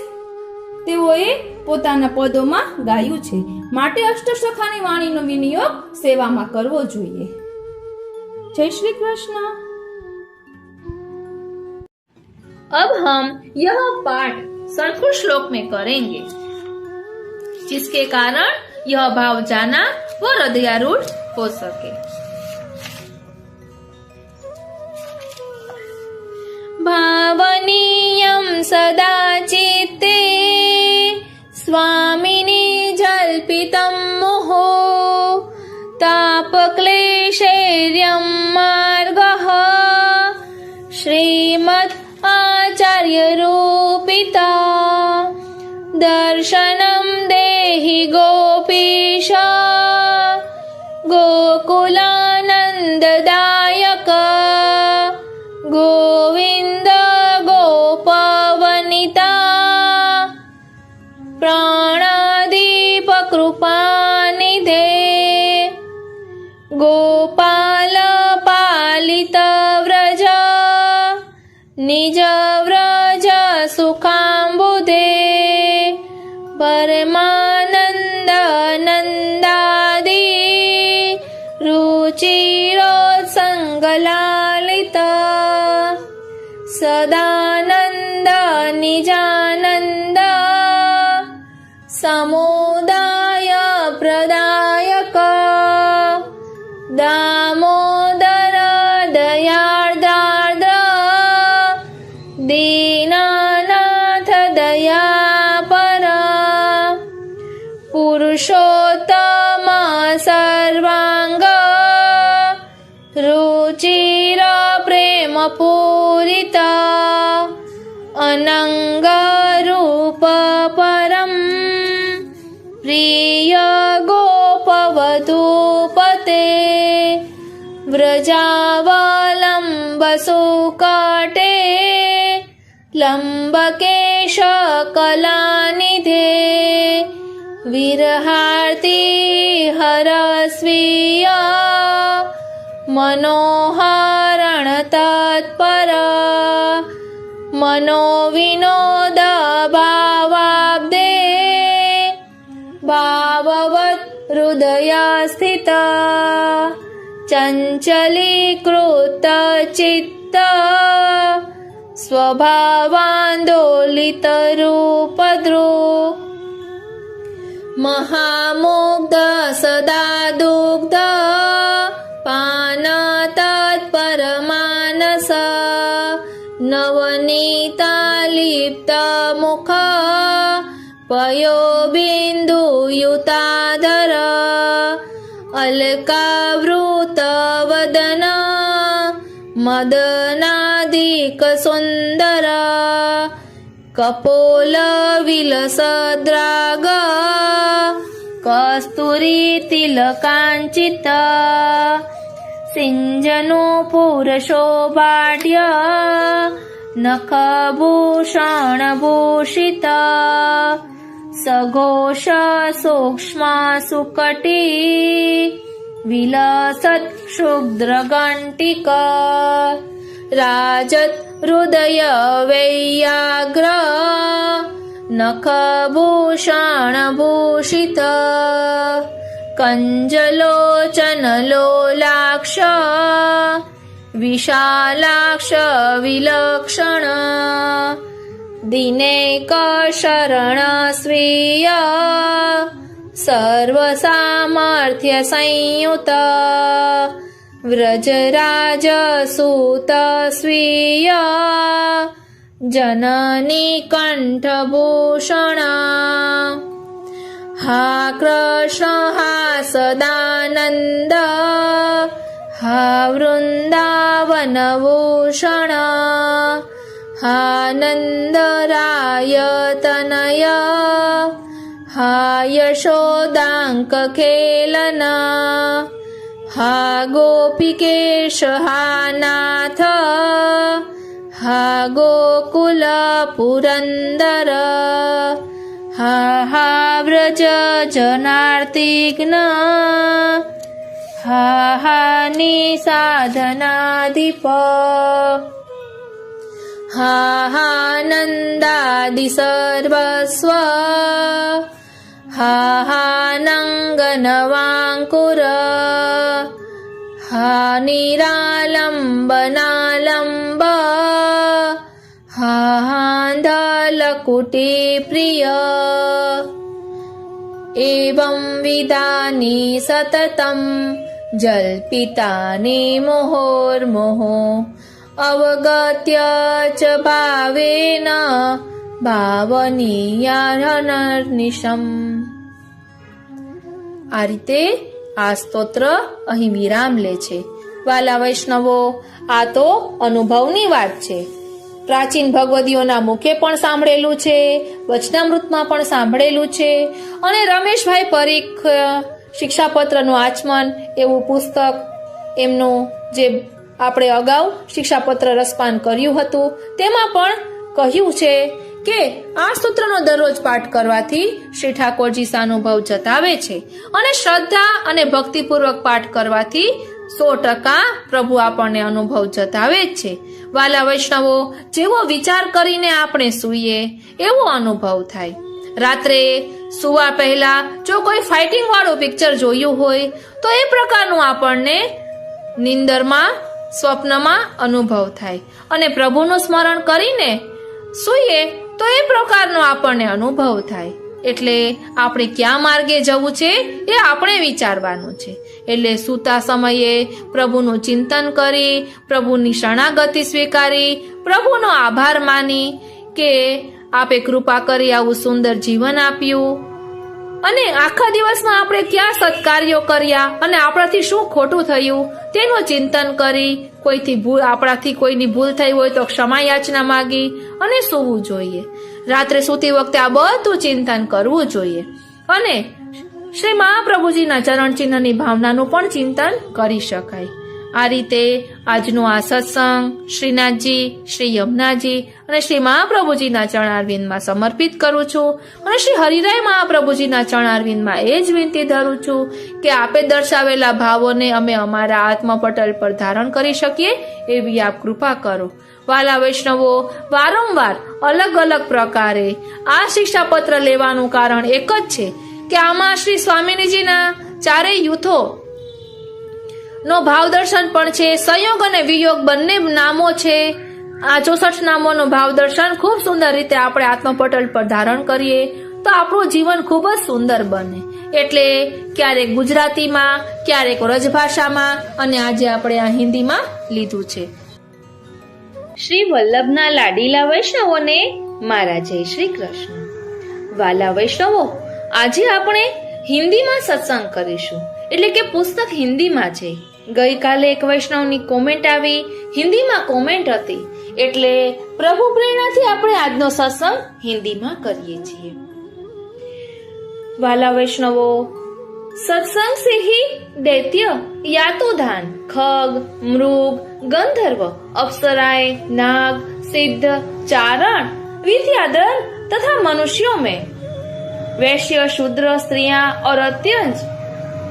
તેઓએ પોતાના પદોમાં ગાયું છે. માટે અષ્ટસખાની વાણીનો વિનિયોગ સેવામાં કરવો જોઈએ. જય શ્રી કૃષ્ણ. अब हम यह पाठ संस्कृत श्लोक में करेंगे, जिसके कारण यह भाव जाना व हृदयारूढ़ हो सके. भावनीयं सदा चित्ते स्वामिनी जल्पितं मोहो तापक्लेशैर्यं मार्गः श्रीमद् आचार्य रूपिता दर्शनं देहि गोपीश गोकुलानन्ददायक गोविन्द गोपवनिता प्राणादीप कृपानिधे गोपाल पालित व्रज નિજ વ્રજ સુખાંબુધે પરમાનંદ નંદાદી રુચિરોત્સંગલાલિત સદાનંદ નિજાનંદ સમુદાય પ્રદાયક દામોદર દયાર્દ્રાર્દ્ર દીનાનાથ દયાપર પુરુષોત્તમ સર્વાંગ રુચિર પ્રેમ પૂરિત અનંગ રૂપ પરમ પ્રિય ગોપવધૂપતે વ્રજાવલંબ સુકટે લંબકેશ કલાનિધે વિરહાર્તી હરસ્વીય મનોહરણ તત્પર મનોવિનોદ ભાવાબ્દે ભાવવત હૃદય સ્થિત ચંચલીકૃત ચિત્ત સ્વભાવાંદોલિત રૂપદ્રુપ મહામુગ્ધ સદા દુગ્ધ પાન તત્પર માનસ નવનીતાલિપ્ત મુખ પયોબિંદુયુતાધર અલકાવૃત વદન મદનાદિક સુંદર કપોલ વિલસદ્રાગ કસ્તુરી તિલકાંચિત સિંજનુપુર શોભાઢ્ય નખભૂષણ ભૂષિત સઘોષ સૂક્ષ્મ સુકટી વિલસત ક્ષુદ્ર ઘંટિક રાજત હૃદય વૈયાગ્ર નખભૂષણ ભૂષિત કંજલોચન લોલાક્ષ વિશાલાક્ષ વિલક્ષણ દિનેક શરણ સ્વીય સર્વસામર્થ્ય સંયુત વ્રજરાજ સૂત સ્વીય જનની કંઠભૂષણ હા કૃષ્ણ હા સદાનંદ હા વૃંદાવનભૂષણ હા નંદરાય તનય હા યશોદાંક ખેલન હા ગોપિકેશ હા નાથ હા ગોકુલ પુરંદર હા હા વ્રજ જનાર્તિઘ્ન હા હા નિસાધનાધિપ હા હા નંદાદિ સર્વસ્વ હા હા નંગનવાંકુર હા નિરાલંબનાલંબ હા હાંધલકુટી પ્રિય એવં વિધાની સતતમ જલ્પિતાની મુહોર્મુહુ અવગત્ય ચ ભાવેન ભાવનીયાર્હનર્નિશમ. આ રીતે આ સ્તોત્ર અહીં વિરામ લે છે. વાલા વૈષ્ણવો, આ તો અનુભવની વાત છે. પ્રાચીન ભગવદીઓના મુખે પણ સાંભળેલું છે, વચનામૃતમાં પણ સાંભળેલું છે, અને રમેશભાઈ પરીખ શિક્ષાપત્રનું આચમન એવું પુસ્તક એમનું જે આપણે અગાઉ શિક્ષાપત્ર રસપાન કર્યું હતું તેમાં પણ કહ્યું છે કે આ સૂત્રનો દરરોજ પાઠ કરવાથી શ્રી ઠાકોરજી સાનુભવ જતાવે છે, અને શ્રદ્ધા અને ભક્તિપૂર્વક પાઠ કરવાથી 100% પ્રભુ આપણને અનુભવ જતાવે જ છે. વાલા વૈષ્ણવો, જેવો વિચાર કરીને આપણે સૂઈએ એવો અનુભવ થાય. રાત્રે સુવા પહેલા જો કોઈ ફાઇટિંગ વાળું પિક્ચર જોયું હોય તો એ પ્રકારનું આપણને નિંદરમાં સ્વપ્નમાં અનુભવ થાય, અને પ્રભુનું સ્મરણ કરીને સૂઈએ તો એ પ્રકારનો આપણને અનુભવ થાય. એટલે આપણે ક્યાં માર્ગે જવું છે એ આપણે વિચારવાનું છે. એટલે સૂતા સમયે પ્રભુનું ચિંતન કરી, પ્રભુની શરણાગતિ સ્વીકારી, પ્રભુનો આભાર માની કે આપે કૃપા કરી આવું સુંદર જીવન આપ્યું, અને આખા દિવસમાં આપણે ક્યાં સત્કાર્યો કર્યા અને આપણાથી શું ખોટું થયું તેનું ચિંતન કરી, આપણાથી કોઈની ભૂલ થઈ હોય તો ક્ષમા યાચના માગી અને સૂવું જોઈએ. રાત્રે સૂતી વખતે આ બધું ચિંતન કરવું જોઈએ, અને શ્રી મહાપ્રભુજીના ચરણ ચિહ્નની ભાવનાનું પણ ચિંતન કરી શકાય. આ રીતે આજનો આ સત્સંગ શ્રીનાથજી, શ્રી યમુનાજી અને શ્રી મહાપ્રભુજીના ચરણારવિંદમાં સમર્પિત કરું છું, અને શ્રી હરિરાય મહાપ્રભુજીના ચરણારવિંદમાં એ જ વિનંતી ધરું છું કે આપે દર્શાવેલા ભાવોને અમે અમારા આત્મપટલ પર ધારણ કરી શકીએ એવી આપ કૃપા કરો. વાલા વૈષ્ણવો, વારંવાર અલગ અલગ પ્રકારે આ શિક્ષાપત્ર લેવાનું કારણ એક જ છે કે આમાં શ્રી સ્વામિનીજીના ચારેય યુથો નો ભાવ દર્શન પણ છે, સંયોગ અને વિયોગ બંને નામો છે. આ 64 નામોનો ભાવ દર્શન ખૂબ સુંદર રીતે આપણે આત્મપટલ પર ધારણ કરીએ તો આપણું જીવન ખૂબ જ સુંદર બને. એટલે ક્યારેક ગુજરાતીમાં, ક્યારેક વ્રજભાષામાં, અને આજે આપણે આ હિન્દીમાં લીધું છે. શ્રી વલ્લભના લાડીલા વૈષ્ણવોને મારા જય શ્રી કૃષ્ણ. વાલા વૈષ્ણવો, આજે આપણે હિન્દીમાં સત્સંગ કરીશું, એટલે કે પુસ્તક હિન્દીમાં છે. ગઈકાલે એક વૈષ્ણવની કોમેન્ટ આવી, હિન્દીમાં કોમેન્ટ હતી, એટલે પ્રભુ પ્રેરણાથી આપણે આજનો સત્સંગ હિન્દીમાં કરીએ છીએ. વાલા વૈષ્ણવો, સત્સંગ સે ही दैत्य यातुधान खग मृग गंधर्व अप्सराएं नाग सिद्ध चारण विद्याधर तथा मनुष्यों में वैश्य शूद्र स्त्रियां और अत्यंत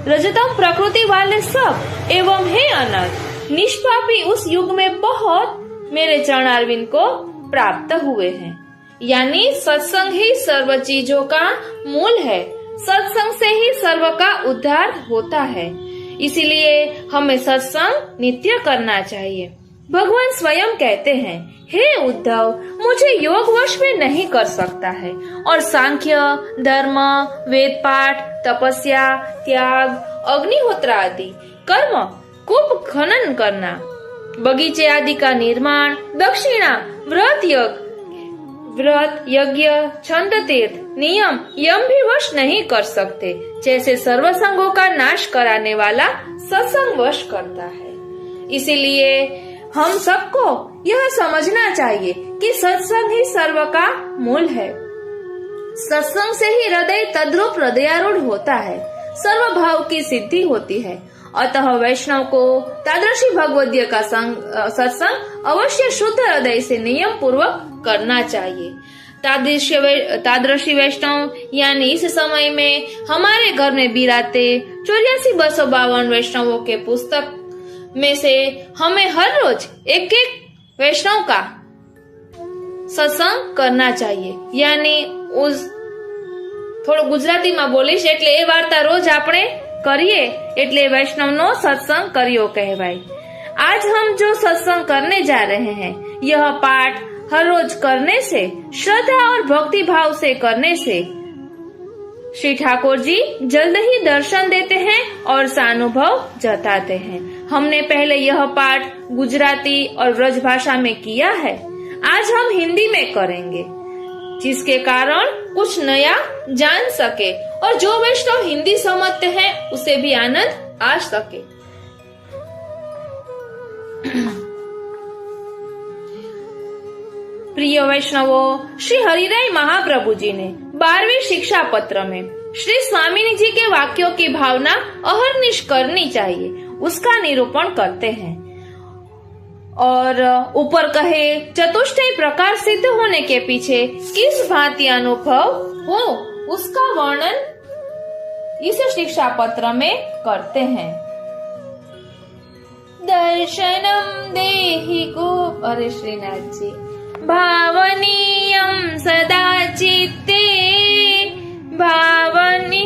रजतम प्रकृति वाले सब एवं हे अनंत निष्पापी उस युग में बहुत मेरे चरणारविंद को प्राप्त हुए हैं. यानी सत्संग ही सर्व चीजों का मूल है. सत्संग से ही सर्व का उद्धार होता है. इसीलिए हमें सत्संग नित्य करना चाहिए. भगवान स्वयं कहते हैं, हे उद्धव, मुझे योग वश में नहीं कर सकता है, और सांख्य, धर्म, वेद पाठ, तपस्या, त्याग, अग्निहोत्र आदि कर्म खूब खनन करना, बगीचे आदि का निर्माण, दक्षिणा, व्रत यज्ञ, छंद तीर्थ, नियम, यम भी वश नहीं कर सकते, जैसे सर्वसंगों का नाश कराने वाला सत्संग वश करता है. इसीलिए हम सबको यह समझना चाहिए कि सत्संग ही सर्व का मूल है. सत्संग से ही हृदय तद्रूप हृदयारूढ़ होता है, सर्व भाव की सिद्धि होती है. अतः वैष्णव को तादृशी भगवद्गीता का सत्संग अवश्य शुद्ध हृदय से नियम पूर्वक करना चाहिए. तादृशी वैष्णव यानी इस समय में हमारे घर में बिराते 84,252 वैष्णवों के पुस्तक में से हमें हर रोज एक एक वैष्णव का सत्संग करना चाहिए. यानी उस થોડું ગુજરાતીમાં બોલીશ એટલે એ વાર્તા રોજ આપણે કરીએ એટલે वैष्णव सत्संग करियो कहवाय. आज हम जो सत्संग करने जा रहे हैं, यह पाठ हर रोज करने से, श्रद्धा और भक्ति भाव से करने से श्री ठाकुर जी जल्द ही दर्शन देते हैं और सानुभव जताते हैं. हमने पहले यह पाठ गुजराती और ब्रज भाषा में किया है, आज हम हिंदी में करेंगे, जिसके कारण कुछ नया जान सके और जो वैष्णव हिंदी समझते हैं उसे भी आनंद आ सके. प्रिय वैष्णवों, श्री हरिराय महाप्रभु जी ने 12वें शिक्षा पत्र में श्री स्वामिनी जी के वाक्यों की भावना अहर्निश करनी चाहिए, उसका निरूपण करते हैं. और ऊपर कहे चतुष्टय प्रकार सिद्ध होने के पीछे किस भांति अनुभव हो, उसका वर्णन इस शिक्षा पत्र में करते हैं. दर्शनम देहि गो अरे श्रीनाथ जी भावनीयम सदा चित्ते भावनी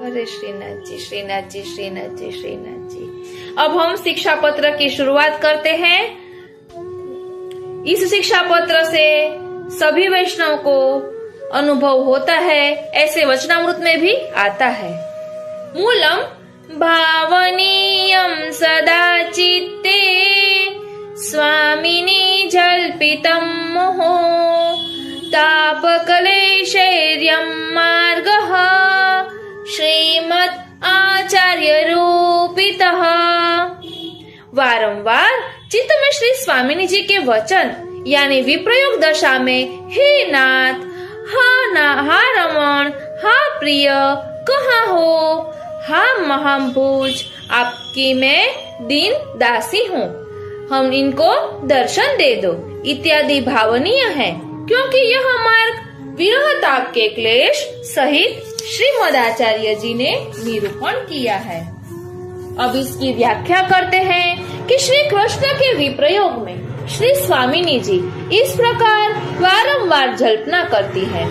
अरे श्रीनाथ जी श्रीनाथ जी श्रीनाथ जी श्रीनाथ जी। अब हम शिक्षा पत्र की शुरुआत करते हैं। इस शिक्षा पत्र से सभी वैष्णव को अनुभव होता है, ऐसे वचनामृत में भी आता है। मूलम भावनीयम सदा चित्ते स्वामिनी जल्पितं मोहो तापकलेशैर्यं मार्गः श्रीमद् आचार्य रूपितः। वारंवार चित्त में श्री स्वामिनी जी के वचन यानी विप्रयोग दशा में हे नाथ, हा रमण, हा प्रिय, कहाँ हो, हा महाभुज, आपकी मैं दीन दासी हूँ, हम इनको दर्शन दे दो इत्यादि भावनीय है, क्योंकि यह मार्ग विरह ताप के क्लेश सहित श्रीमद् आचार्य जी ने निरूपण किया है। अब इसकी व्याख्या करते हैं कि श्री कृष्ण के विप्रयोग में श्री स्वामिनी जी इस प्रकार वारंवार जल्पना करती है।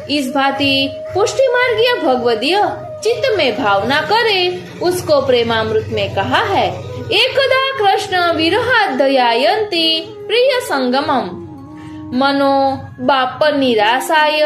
इस भांति पुष्टि मार्गीय भगवदीय चित्त में भावना करे, उसको प्रेमामृत में कहा है, एकदा कृष्ण विरहात् दयायन्ति प्रिय संगमम मनो बाप निराशाय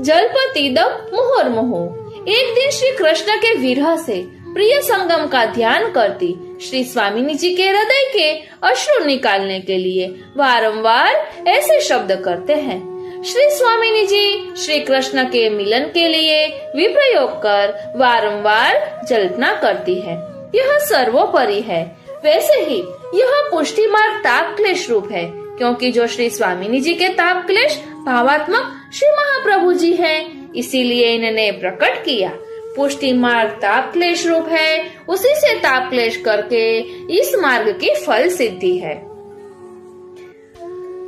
जल्पतिदम मुहुर्मुहु। एक दिन श्री कृष्ण के विरह से प्रिय संगम का ध्यान करती श्री स्वामिनी जी के हृदय के अश्रु निकालने के लिए वारंवार ऐसे शब्द करते हैं। श्री स्वामिनी जी श्री कृष्ण के मिलन के लिए विप्रयोग कर वारंवार जल्पना करती है। यह सर्वोपरि है। वैसे ही यह पुष्टि मार्ग ताप क्लेश रूप है, क्योंकि जो श्री स्वामिनी जी के ताप क्लेश भावात्मक श्री महाप्रभु जी हैं, इसीलिए इन्होंने प्रकट किया। पुष्टि मार्ग ताप क्लेश रूप है, उसी से ताप क्लेश करके इस मार्ग की फल सिद्धि है।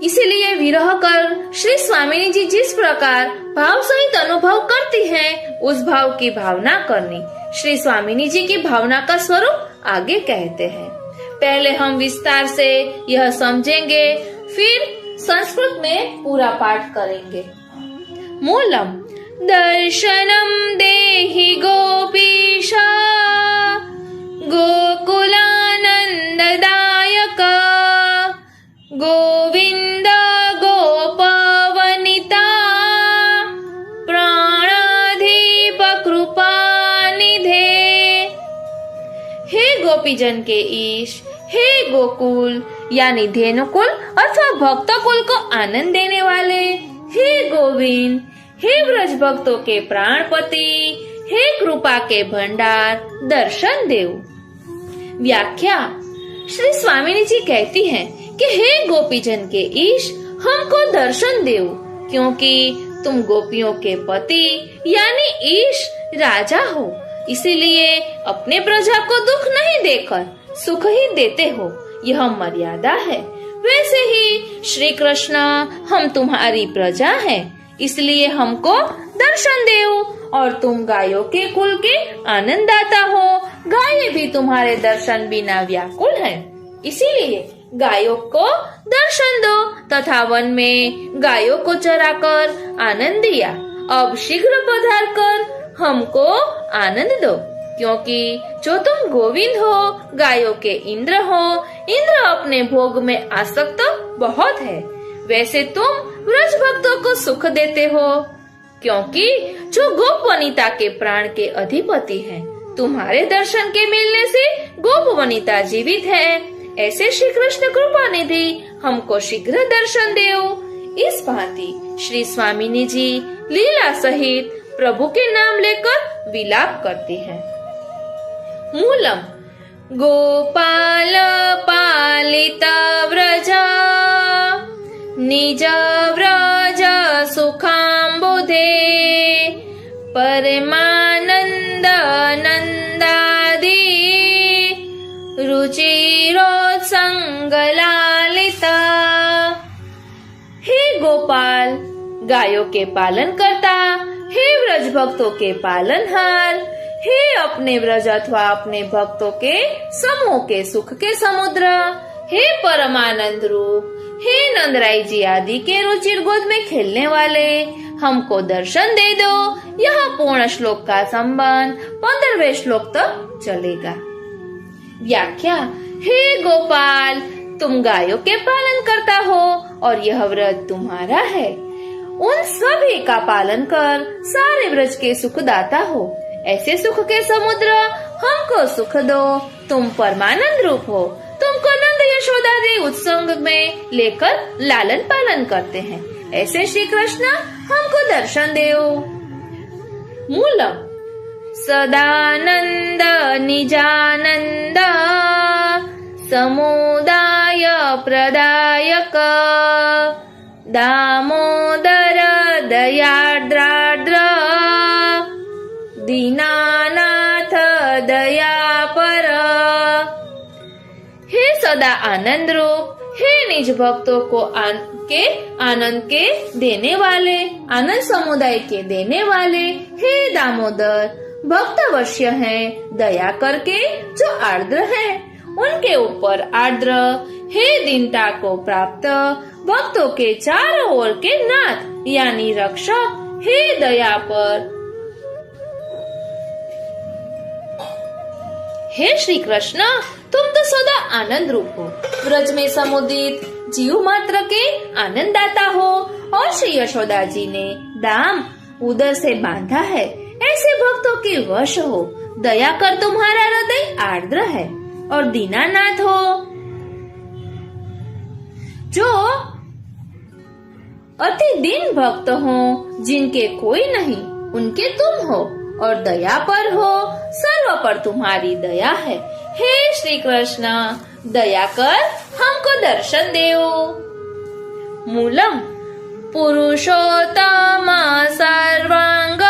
इसीलिए विरह कर श्री स्वामिनी जी जिस प्रकार भाव सहित अनुभव करती हैं, उस भाव की भावना करनी। श्री स्वामिनी जी की भावना का स्वरूप आगे कहते हैं। पहले हम विस्तार से यह समझेंगे, फिर संस्कृत में पूरा पाठ करेंगे। मूलम दर्शनम देहि गोपीशा गोकुलानंददायक गोविंद गोपवनिता प्राणाधीप कृपानिधे। हे गोपीजन के ईश, हे गोकुल यानी धेनुकुल अथवा भक्तकुल को आनंद देने वाले, हे गोविंद, हे ब्रज भक्तों के प्राणपति, हे कृपा के भंडार, दर्शन देव। व्याख्या। श्री स्वामिनी जी कहती हैं कि हे गोपीजन के ईश, हमको दर्शन देव, क्योंकि तुम गोपियों के पति यानी ईश राजा हो, इसीलिए अपने प्रजा को दुख नहीं देकर सुख ही देते हो, यह मर्यादा है। वैसे ही श्री कृष्ण हम तुम्हारी प्रजा हैं, इसलिए हमको दर्शन देव, और तुम गायों के कुल के आनंददाता हो, गायें भी तुम्हारे दर्शन बिना व्याकुल हैं, इसीलिए गायों को दर्शन दो तथा वन में गायों को चराकर आनंद दिया। अब शीघ्र पधार कर हमको आनंद दो, क्योंकि जो तुम गोविंद हो, गायों के इंद्र हो, इंद्र अपने भोग में आसक्त बहुत है। वैसे तुम ब्रज भक्तों को सुख देते हो, क्योंकि जो गोप वनिता के प्राण के अधिपति हैं, तुम्हारे दर्शन के मिलने से गोप वनिता जीवित है। ऐसे श्री कृष्ण कृपा निधि हमको शीघ्र दर्शन देव। इस भांति श्री स्वामिनी जी लीला सहित प्रभु के नाम लेकर विलाप करती हैं। मूलम गोपाल पालिता व्रजा निज व्रज सुखाम्बुधे परमानंद नंदादि रुचिरोत्संगलालिता। हे गोपाल, गायों के पालन करता, हे व्रज भक्तों के पालनहार, हे अपने व्रज अथवा अपने भक्तों के समूह के सुख के समुद्र, हे परमानंद रूप, हे नंदराय जी आदि के रुचिर गोद में खेलने वाले, हमको दर्शन दे दो। यह पूर्ण श्लोक का संबंध 15वें श्लोक तक चलेगा। व्याख्या। हे गोपाल, तुम गायों के पालन करता हो और यह व्रत तुम्हारा है। उन सभी का पालन कर सारे व्रज के सुख दाता हो। ऐसे सुख के समुद्र हमको सुख दो। तुम परमानंद रूप हो। तुमको नंद यशोदादी उत्संग में लेकर लालन पालन करते हैं। ऐसे श्री कृष्ण हमको दर्शन दो। मूलम। सदानंद निजानंद समुदाय प्रदायक दामोदर दयाद्राद्र दीनानाथ दयापर। हे सदा आनंद रूप, हे निज भक्तों को आनंद के देने वाले, आनंद समुदाय के देने वाले, हे दामोदर, भक्त अवश्य है, दया करके जो आर्द्र है उनके ऊपर आर्द्र, हे दीनता को प्राप्त, भक्तों के चारों ओर के नाथ यानी रक्षक, हे दया पर। हे श्री कृष्ण, तुम तो सदा आनंद रूप हो, व्रज में समुदित जीव मात्र के आनंद दाता हो और श्री यशोदा जी ने दाम उदर से बांधा है। ऐसे भक्तों के वश हो, दया कर तुम्हारा हृदय आर्द्र है और दीनानाथ हो। जो अति दीन भक्त हो, जिनके कोई नहीं, उनके तुम हो और दया पर हो, सर्व पर तुम्हारी दया है। हे श्री कृष्ण, दया कर हमको दर्शन देओ। मूलम। पुरुषोत्तम सर्वांग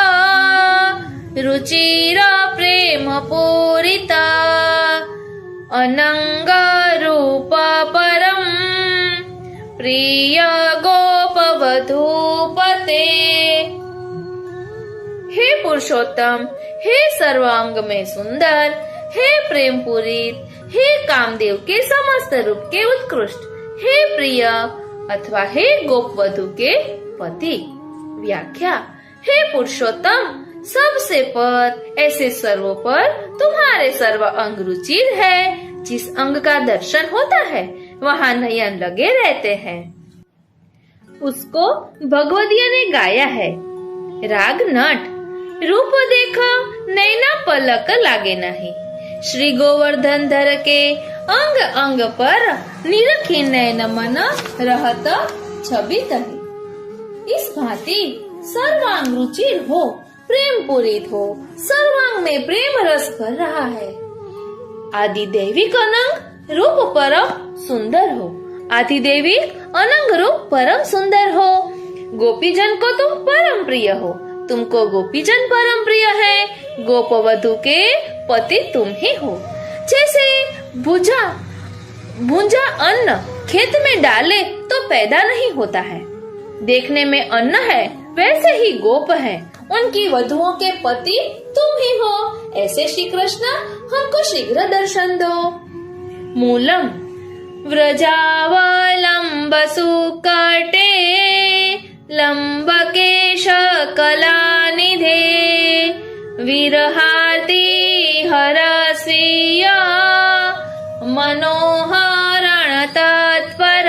रुचिर प्रेम पूरिता अनंग रूप परम प्रिय गोपवधूपते। हे पुरुषोत्तम, हे सर्वांग में सुंदर, हे प्रेम पूरित, हे कामदेव के समस्त रूप के उत्कृष्ट, हे प्रिय अथवा हे गोपवधू के पति। व्याख्या। हे पुरुषोत्तम, सबसे पर, ऐसे सर्वों पर तुम्हारे सर्व अंग रुचिर है। जिस अंग का दर्शन होता है वहाँ नयन लगे रहते हैं। उसको भगवदिया ने गाया है। राग नट। रूप देखा नैना पलक लागे नहीं। श्री गोवर्धन धर के अंग अंग पर निरखी नयन मन रहत छवि तही। इस भांति सर्वांग रुचिर हो, प्रेम पूरित हो, सर्वांग में प्रेम रस भर रहा है। आदि दैविक अनंग रूप परम सुंदर हो। आदि दैविक अनंग रूप परम सुंदर हो। गोपीजन को तुम परम प्रिय हो। तुमको गोपीजन परम प्रिय है। गोपवधू के पति तुम ही हो। जैसे भुंजा अन्न खेत में डाले तो पैदा नहीं होता है, देखने में अन्न है, वैसे ही गोप है, उनकी वधुओं के पति तुम ही हो। ऐसे श्री कृष्ण हमको शीघ्र दर्शन दो। मूलम। व्रजावलंब सुकटे लंबकेश कलानिधे विरहाति हरस्वीय मनोहरण तत्पर।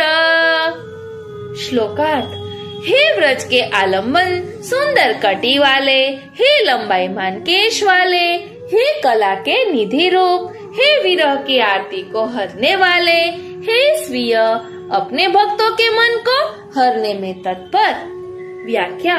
श्लोकार्थ। हे व्रज के आलम्बन सुंदर कटी वाले, हे लंबाई मान केश वाले, हे कला के निधि रूप, हे विरह की आरती को हरने वाले, हे स्वीय अपने भक्तों के मन को हरने में तत्पर। व्याख्या।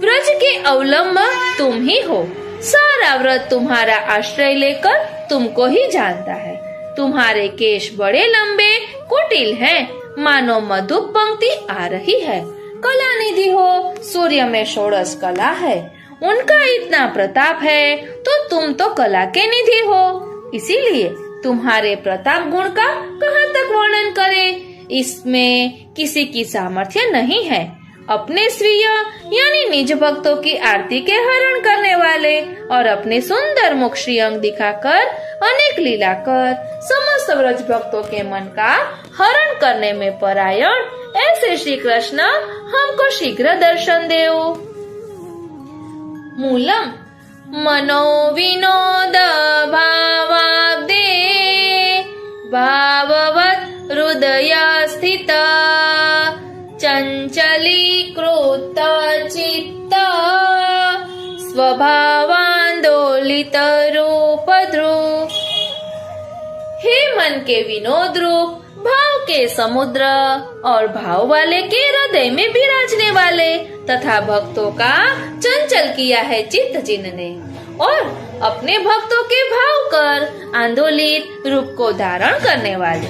व्रज के अवलंब तुम ही हो। सारा व्रत तुम्हारा आश्रय लेकर तुमको ही जानता है। तुम्हारे केश बड़े लंबे कुटिल हैं, मानो मधुप पंक्ति आ रही है। कला निधि हो, सूर्य में षोडश कला है, उनका इतना प्रताप है तो तुम तो कला के निधि हो। इसीलिए तुम्हारे प्रताप गुण का कहाँ तक वर्णन करें, इसमें किसी की सामर्थ्य नहीं है। अपने स्वीय यानी निज भक्तों की आरती के हरण करने वाले और अपने सुंदर मुख श्रीअंग दिखाकर अनेक लीला कर समस्त ब्रज भक्तों के मन का हरण करने में परायण ऐसे श्री कृष्ण हमको शीघ्र दर्शन देओ। मूलम मनो विनोद भावाब्दे भाववत् हृदय स्थित चंचलीकृत चित्त स्वभावांदोलित रूप ध्रुव। हे मन के विनोद रूप, भाव के समुद्र और भाव वाले के हृदय में विराजने वाले तथा भक्तों का चंचल किया है चित्त जिनने और अपने भक्तों के भाव कर आंदोलित रूप को धारण करने वाले।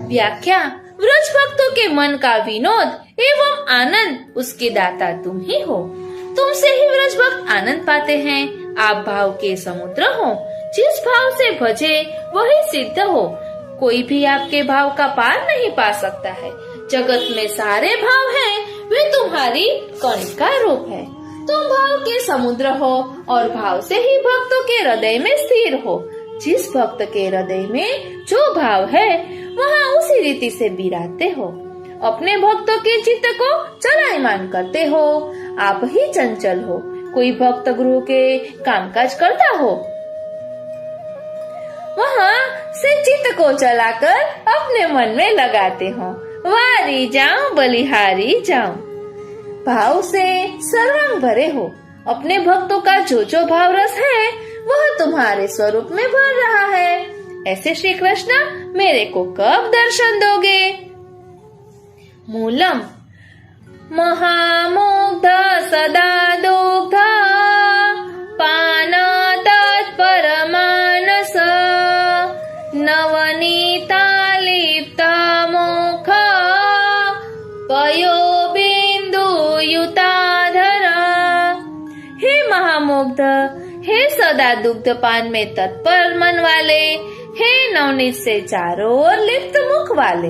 व्याख्या। व्रज भक्तों के मन का विनोद एवं आनंद उसके दाता तुम ही हो। तुमसे ही व्रज भक्त आनंद पाते हैं। आप भाव के समुद्र हो, जिस भाव से भजे वही सिद्ध हो। कोई भी आपके भाव का पार नहीं पा सकता है। जगत में सारे भाव हैं, वे तुम्हारी कणिका रूप है। तुम भाव के समुद्र हो और भाव से ही भक्तों के हृदय में स्थिर हो। जिस भक्त के हृदय में जो भाव है वहाँ उसी रीति से बिराजते हो। अपने भक्तों के चित्त को चलायमान करते हो। आप ही चंचल हो। कोई भक्त गुरु के कामकाज करता हो, वहाँ से चित्त को चलाकर अपने मन में लगाते हो। वारी जाऊं बलिहारी जाऊं। भाव से सर्वांग भरे हो। अपने भक्तों का जो जो भाव रस है वह तुम्हारे स्वरूप में भर रहा है। ऐसे श्री कृष्ण मेरे को कब दर्शन दोगे? मूलम महामुग्ध सदा दुग्ध पान तत्परमानस नवनीता लिप्त मुख पयो बिंदु युताधर। हे महामुग्ध, हे सदा दुग्ध पान में तत्पर मन वाले, हे नवनीत से चारों ओर लिप्त मुख वाले,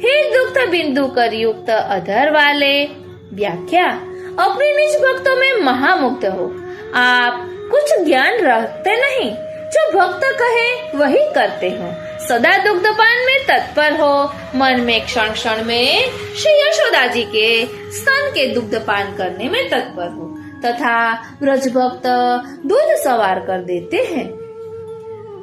हे दुग्ध बिंदु कर युक्त अधर वाले। व्याख्या। अपने निज भक्तों में महामुग्ध हो। आप कुछ ज्ञान रखते नहीं, जो भक्त कहे वही करते हो। सदा दुग्धपान में तत्पर हो। मन में क्षण क्षण में श्री यशोदा जी के स्तन के दुग्धपान करने में तत्पर हो तथा ब्रज भक्त दूध सवार कर देते हैं,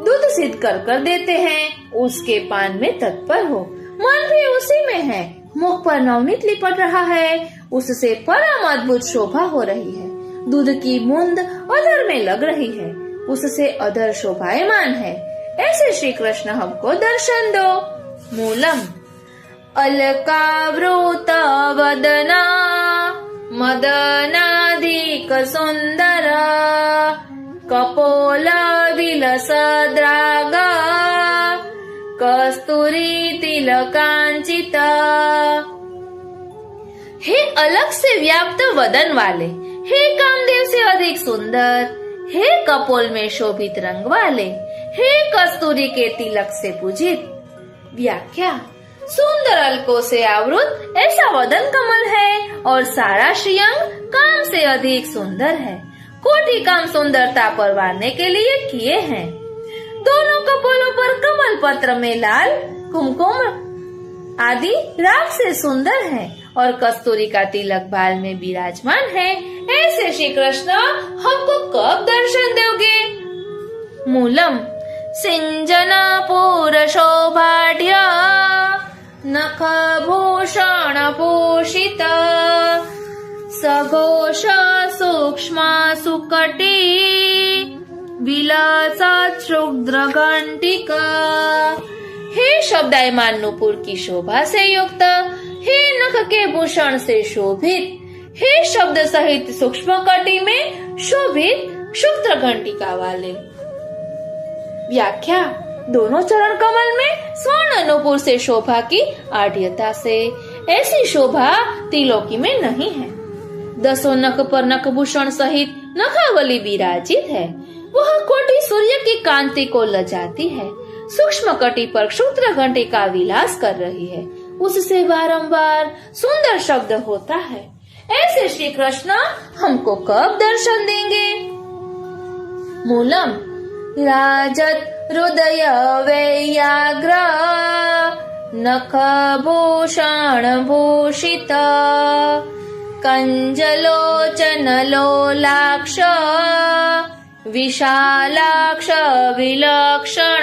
दूध सिद्ध कर देते हैं, उसके पान में तत्पर हो। मन भी उसी में है। मुख पर नवनीत लिपट रहा है, उससे परम अद्भुत शोभा हो रही है। दूध की बूंद अधर में लग रही है, उससे अधर शोभायमान है। ऐसे श्री कृष्ण हमको दर्शन दो। मूलम अलकावृत वदना मदनाधिक सुंदर कपोल विलसद्राग कस्तूरी तिलकांचित। हे अलग से व्याप्त वदन वाले, हे कामदेव से अधिक सुंदर, हे कपोल में शोभित रंग वाले, हे कस्तूरी के तिलक से पूजित। व्याख्या। सुंदर अलकों से आवृत ऐसा वदन कमल है और सारा श्रीअंग काम से अधिक सुंदर है। कोटि काम सुंदरता परवारने के लिए किए हैं। दोनों कपोलों पर कमल पत्र में लाल कुमकुम आदि राग से सुंदर है और कस्तूरी का तिलक बाल में विराजमान है। ऐसे श्री कृष्ण हमको कब दर्शन दोगे? मूलम सिंजना पूर शोभाढ्य नख भूषण भूषित सघोष सूक्ष्म सुकटी विलासात शुद्र घंटिका। हे शब्दायमान नुपुर की शोभा से युक्त, हे नख के भूषण से शोभित, हे शब्द सहित सूक्ष्म कटी में शोभित शुक्र घंटिका वाले। व्याख्या। दोनों चरण कमल में स्वर्ण नुपुर से शोभा की आढ़ियता से ऐसी शोभा तिलोकी में नहीं है। 10 नख पर नखभूषण सहित नखावली विराजित है। वह कोटि सूर्य की कांति को लजाती है। सूक्ष्म कटी पर क्षुद्र घंटी का विलास कर रही है। उससे बारंबार सुंदर शब्द होता है। ऐसे श्री कृष्ण हमको कब दर्शन देंगे? मूलम राजत हृदय वैयाग्र नखभूषण भूषित कंजलोचन लोलाक्ष विशालाक्ष विलक्षण।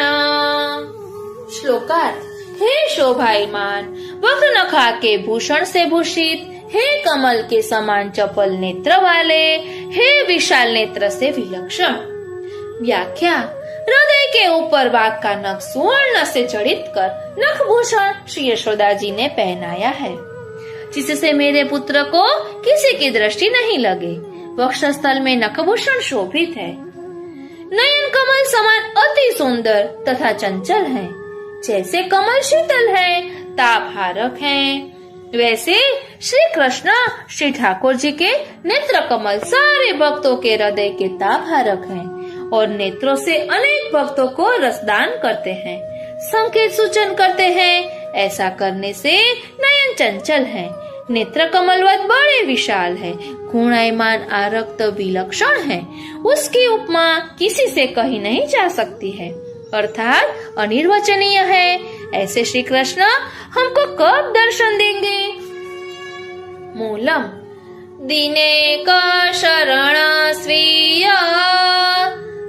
श्लोकार्थ। हे शोभायमान वक्र नखा के भूषण से भूषित, हे कमल के समान चपल नेत्र वाले, हे विशाल नेत्र से विलक्षण। व्याख्या। हृदय के ऊपर बाघ का नख सुवर्ण से जड़ित कर नखभूषण श्री यशोदा जी ने पहनाया है, जिससे मेरे पुत्र को किसी की दृष्टि नहीं लगे। वक्षस्थल में नखभूषण शोभित है। नयन कमल समान अति सुंदर तथा चंचल है। जैसे कमल शीतल है, ताप हारक है, वैसे श्री कृष्ण श्री ठाकुर जी के नेत्र कमल सारे भक्तों के हृदय के ताप हारक हैं और नेत्रों से अनेक भक्तों को रसदान करते हैं, संकेत सूचन करते हैं। ऐसा करने से नयन चंचल है, नेत्र कमलवत बड़े विशाल है, गुणायमान आरक्त विलक्षण है। उसकी उपमा किसी से कही नहीं जा सकती है, अर्थात अनिर्वचनीय है। ऐसे श्री कृष्ण हमको कब दर्शन देंगे? मूलम दीने का शरण स्वीय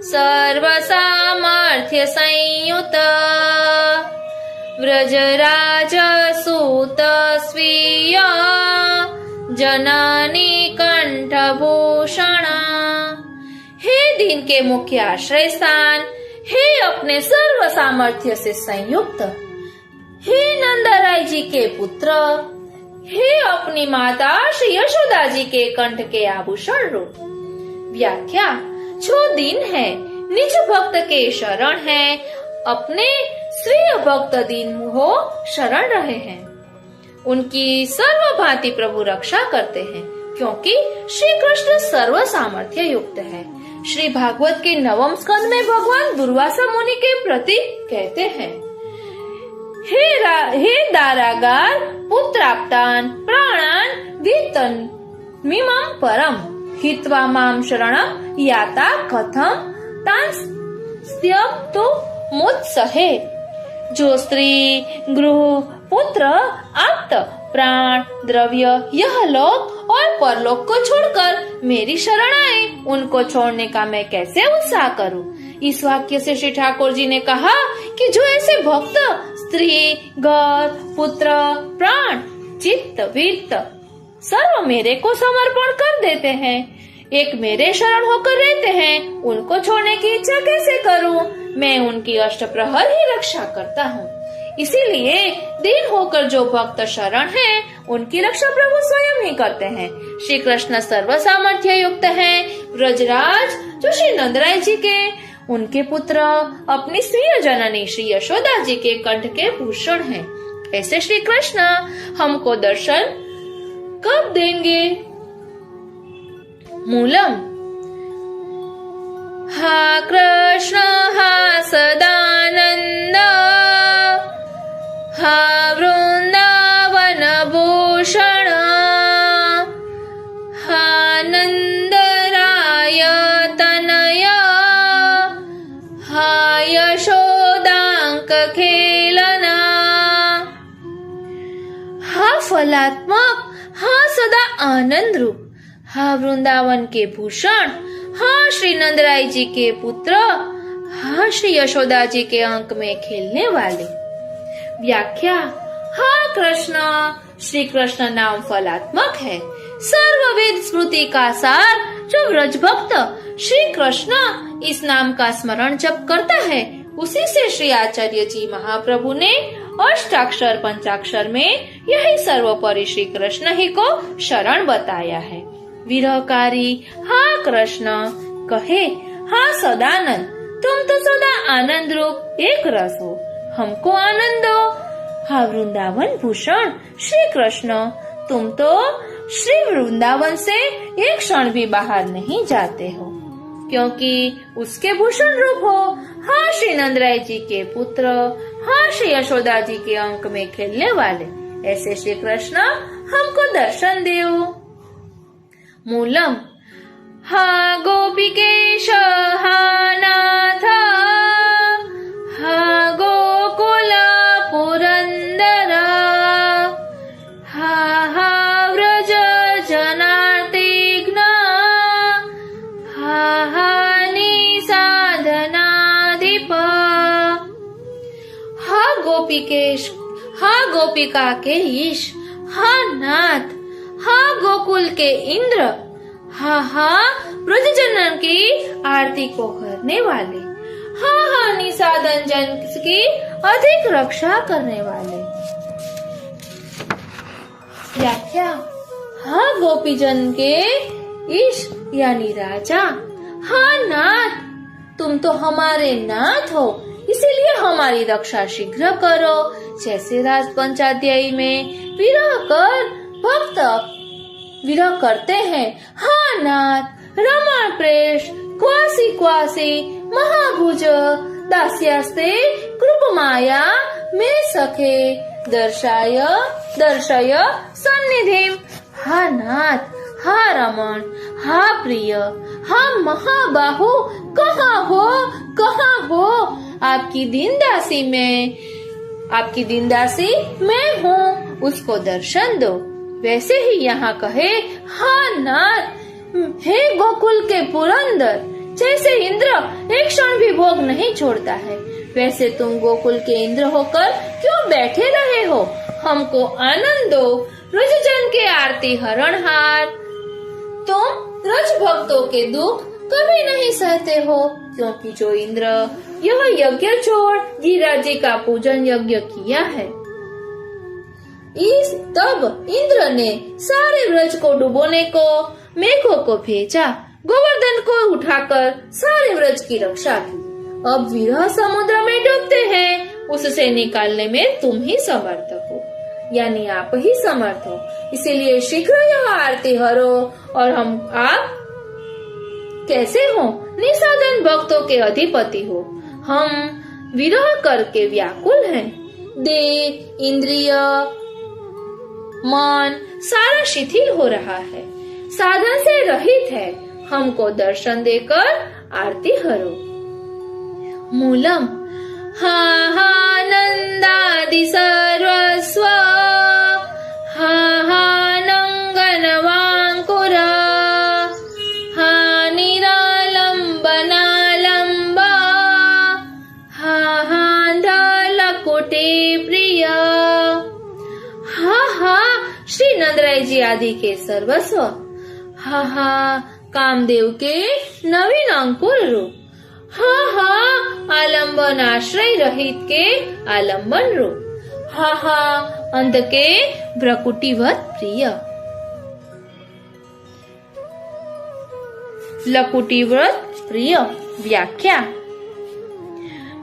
सर्व सामर्थ्य संयुत व्रजराज सूत स्वीय जननी कंठभूषण। हे दीन के मुख्य आश्रय स्थान, हे अपने सर्व सामर्थ्य से संयुक्त, हे नंदराय जी के पुत्र, हे अपनी माता श्री यशोदा जी के कंठ के आभूषण रूप। व्याख्या। जो दीन है, निज भक्त के शरण है, अपने श्रेय भक्त दीन हो शरण रहे हैं, उनकी सर्व भांति प्रभु रक्षा करते हैं, क्योंकि श्री कृष्ण सर्व सामर्थ्य युक्त है। श्री भागवत के 9वें स्कंद में भगवान दुर्वासा मुनि के प्रति कहते हैं, हे दारागार पुत्राप्तान प्राणान वितन मिमं परम हित्वा माम शरणं याता कथम तांस्त्यप्तु मुत्सहे। जो स्त्री गृह पुत्र आप्त प्राण द्रव्य यह लोक और परलोक को छोड़कर मेरी शरण आए, उनको छोड़ने का मैं कैसे उत्साह करूं? इस वाक्य से श्री ठाकुर जी ने कहा कि जो ऐसे भक्त स्त्री घर पुत्र प्राण चित्त वित्त सर्व मेरे को समर्पण कर देते हैं, एक मेरे शरण होकर रहते हैं, उनको छोड़ने की इच्छा कैसे करूं? मैं उनकी अष्टप्रहर ही रक्षा करता हूँ। इसीलिए दीन होकर जो भक्त शरण है, उनकी रक्षा प्रभु स्वयं ही करते हैं। श्री कृष्ण सर्व सामर्थ्य युक्त है। ब्रजराज जो श्री नंदराय जी के, उनके पुत्र अपनी श्री जननी श्री यशोदा जी के कंठ के भूषण हैं। ऐसे श्री कृष्ण हमको दर्शन कब देंगे? मूलम हा कृष्ण हा सदानंद हा वृंदावन भूषण हा नंदराय तनय हा यशोदांक खेलना। हा फलात्मक, हा सदा आनंद रूप, हा वृंदावन के भूषण, हा श्री नंदराय जी के पुत्र, हा श्री यशोदा जी के अंक में खेलने वाले। व्याख्या। हा कृष्ण श्री कृष्ण नाम फलात्मक है, सर्ववेद स्मृति का सार। जो व्रज भक्त श्री कृष्ण इस नाम का स्मरण जप करता है, उसी से श्री आचार्य जी महाप्रभु ने अष्टाक्षर पंचाक्षर में यही सर्वोपरि श्री कृष्ण ही को शरण बताया है। विरहकारी हा कृष्ण कहे, हा सदानंद, तुम तो सदा आनंद रूप एक रस हो, हमको आनंद दो। हा वृंदावन भूषण श्री कृष्ण, तुम तो श्री वृंदावन से एक क्षण भी बाहर नहीं जाते हो, क्योंकि उसके भूषण रूप हो। हा श्री नंदराय जी के पुत्र, हा श्री यशोदा जी के अंक में खेलने वाले। ऐसे श्री कृष्ण हमको दर्शन देओ। मूलम हा गोपिकेश हा नाथ हा गोकुल पुरंदर हा हा व्रज जनार्तिघ्न हा हा निसाधनाधिप। हा गोपिकेश, हा गोपिका के ईश, हा नाथ, हा गोकुल के इंद्र, हा हा ब्रजजनन की आरती को करने वाले, हा हा निसाधन जन की अधिक रक्षा करने वाले। व्याख्या, हा गोपीजन के ईश यानी राजा, हा नाथ, तुम तो हमारे नाथ हो, इसीलिए हमारी रक्षा शीघ्र करो। जैसे राज पंचाध्यायी में विरह कर भक्त विरह करते हैं। हा नाथ, रमण प्रेष, क्वासी क्वासी, महाभुज, दास्यास्ते, कृप माया, मे सखे, दर्शाय दर्शय सन्निधिम। हा नाथ, हा रमण, हा प्रिय, हा महाबाहु, कहाँ हो, कहाँ हो? आपकी दीनदासी मैं हूँ, उसको दर्शन दो। वैसे ही यहाँ कहे, हा नाथ, हे गोकुल के पुरंदर। जैसे इंद्र एक क्षण भी भोग नहीं छोड़ता है, वैसे तुम गोकुल के इंद्र होकर क्यों बैठे रहे हो? हमको आनंद दो, ब्रजजन के आरती हरणहार। तुम ब्रज भक्तों के दुख कभी नहीं सहते हो, क्योंकि जो इंद्र यह यज्ञ छोड़ गिरिराज जी का पूजन यज्ञ किया है। तब इंद्र ने सारे ब्रज को डुबोने को मेघों को भेजा, गोवर्धन को उठाकर सारे ब्रज की रक्षा की। अब विरह समुद्र में डूबते हैं, उससे निकालने में तुम ही समर्थ हो, यानी आप ही समर्थ हो। इसीलिए शीघ्र यह आरती हरो। और आप कैसे हो? निसाधन भक्तों के अधिपति हो। हम विरह करके व्याकुल हैं। देह, इंद्रिय, मन सारा शिथिल हो रहा है, साधन से रहित है। हमको दर्शन देकर आरती हरो। मूलम हा हा नंदादि सर्वस्व हा हा नंगनवांकुर हा निरालंबनालंब हा हा धलकुटी प्रिय। हा हा श्री नंदराय जी आदि के सर्वस्व, हा हा कामदेव के नवीन अंकुर रूप, हा हा आलंबन आश्रय रहित के आलंबन रूप, हा हा अंध के भ्रकुटिवत प्रिय। लकुटिव्रत प्रिय। व्याख्या,